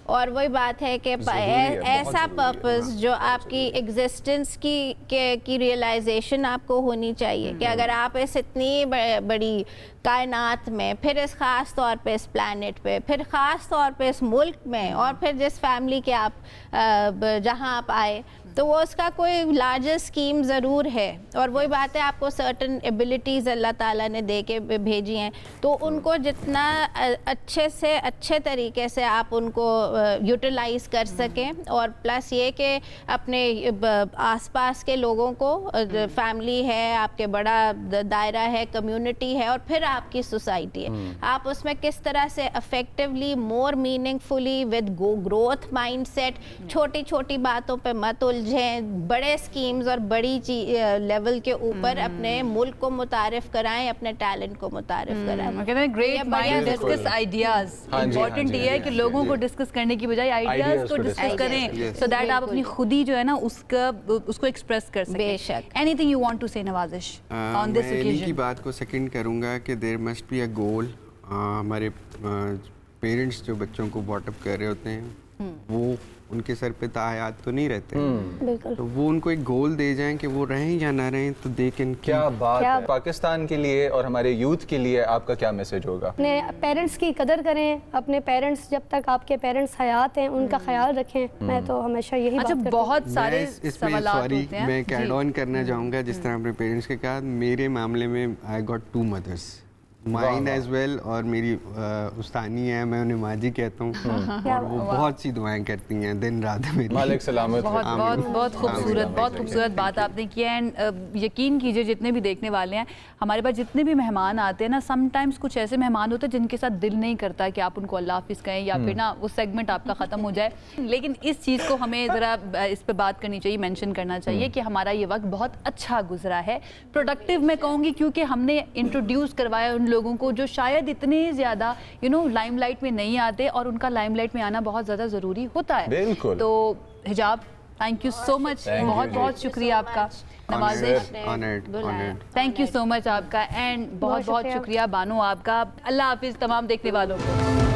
और वही बात है कि ऐसा पर्पस जो आपकी एग्जिस्टेंस की रियलाइजेशन आपको होनी चाहिए कि अगर आप इस इतनी बड़ी कायनात में, फिर इस ख़ास तौर पे इस प्लैनेट पे, फिर ख़ास तौर पे इस मुल्क में, और फिर जिस फैमिली के आप जहाँ आप आए, तो वो उसका कोई लार्जर स्कीम ज़रूर है। और वही बात है, आपको सर्टन एबिलिटीज़ अल्लाह ताला ने दे के भेजी हैं, तो उनको जितना अच्छे से अच्छे तरीके से आप उनको यूटिलाइज़ कर सकें, और प्लस ये कि अपने आसपास के लोगों को, फैमिली है, आपके बड़ा दायरा है, कम्युनिटी है, और फिर आपकी सोसाइटी है, आप उसमें किस तरह से effectively, more meaningfully, with growth mindset, छोटी छोटी बातों पे मत उलझें, बड़े स्कीम्स और बड़ी लेवल के ऊपर अपने मुल्क को मुतारिफ कराएं, अपने टैलेंट को मुतारिफ कराएं। Great mind discuss ideas. Important ये है कि लोगों को डिस्कस करने की बजाय आइडियाज को डिस्कस करें, सो दैट आप अपनी खुदी जो है ना उसको एक्सप्रेस कर सकें। बेशक। एनीथिंग यू वांट टू से नवाजिश ऑन दिस ओकेजन? मैं की बात को सेकंड करूंगा कि देयर मस्ट बी अ गोल। हमारे पेरेंट्स जो बच्चों को बॉट अप कर रहे होते हैं, वो उनके सर पे तायात तो नहीं रहते, बिल्कुल, तो वो उनको एक गोल दे जाएं कि वो रहें या ना रहें, तो दे कैन। क्या बात है। पाकिस्तान के लिए और हमारे यूथ के लिए आपका क्या मैसेज होगा? अपने पेरेंट्स की कदर करें, अपने पेरेंट्स जब तक आपके पेरेंट्स हयात हैं उनका ख्याल रखें। मैं तो हमाशा यही अच्छा, बात बहुत सारे सवालात सॉरी, होते हैं। मैं एक ऐड ऑन करना चाहूँगा, जिस तरह अपने पेरेंट्स के कहा, मेरे मामले में I got 2 mothers, mine as well, और मेरी उस्तानी है, मैं उन्हें माजी कहता हूँ, और वो बहुत सी दुआएं करती हैं दिन रात मेरी। मालिक सलामत। बहुत बहुत बहुत खूबसूरत बात आपने की है। एंड यकीन कीजिए, जितने भी देखने वाले हैं, हमारे पास जितने भी मेहमान आते हैं ना, समटाइम्स कुछ ऐसे मेहमान होते हैं जिनके साथ दिल नहीं करता कि आप उनको अल्लाह हाफिज़ कहें, या फिर ना वो सेगमेंट आपका ख़त्म हो जाए। लेकिन इस चीज़ को हमें ज़रा इस पर बात करनी चाहिए, मेंशन करना चाहिए कि हमारा ये वक्त बहुत अच्छा गुजरा है, प्रोडक्टिव मैं कहूँगी, क्योंकि हमने इंट्रोड्यूस करवाया उन لوگوں کو جو شاید اتنے زیادہ لائم لائٹ میں نہیں آتے اور ان کا لائم لائٹ میں آنا بہت زیادہ ضروری ہوتا ہے. بالکل. تو حجاب تھینک یو سو مچ, بہت بہت شکریہ آپ کا نوازش, تھینک یو سو مچ آپ کا, اینڈ بہت بہت شکریہ بانو آپ کا. اللہ حافظ تمام دیکھنے والوں کو.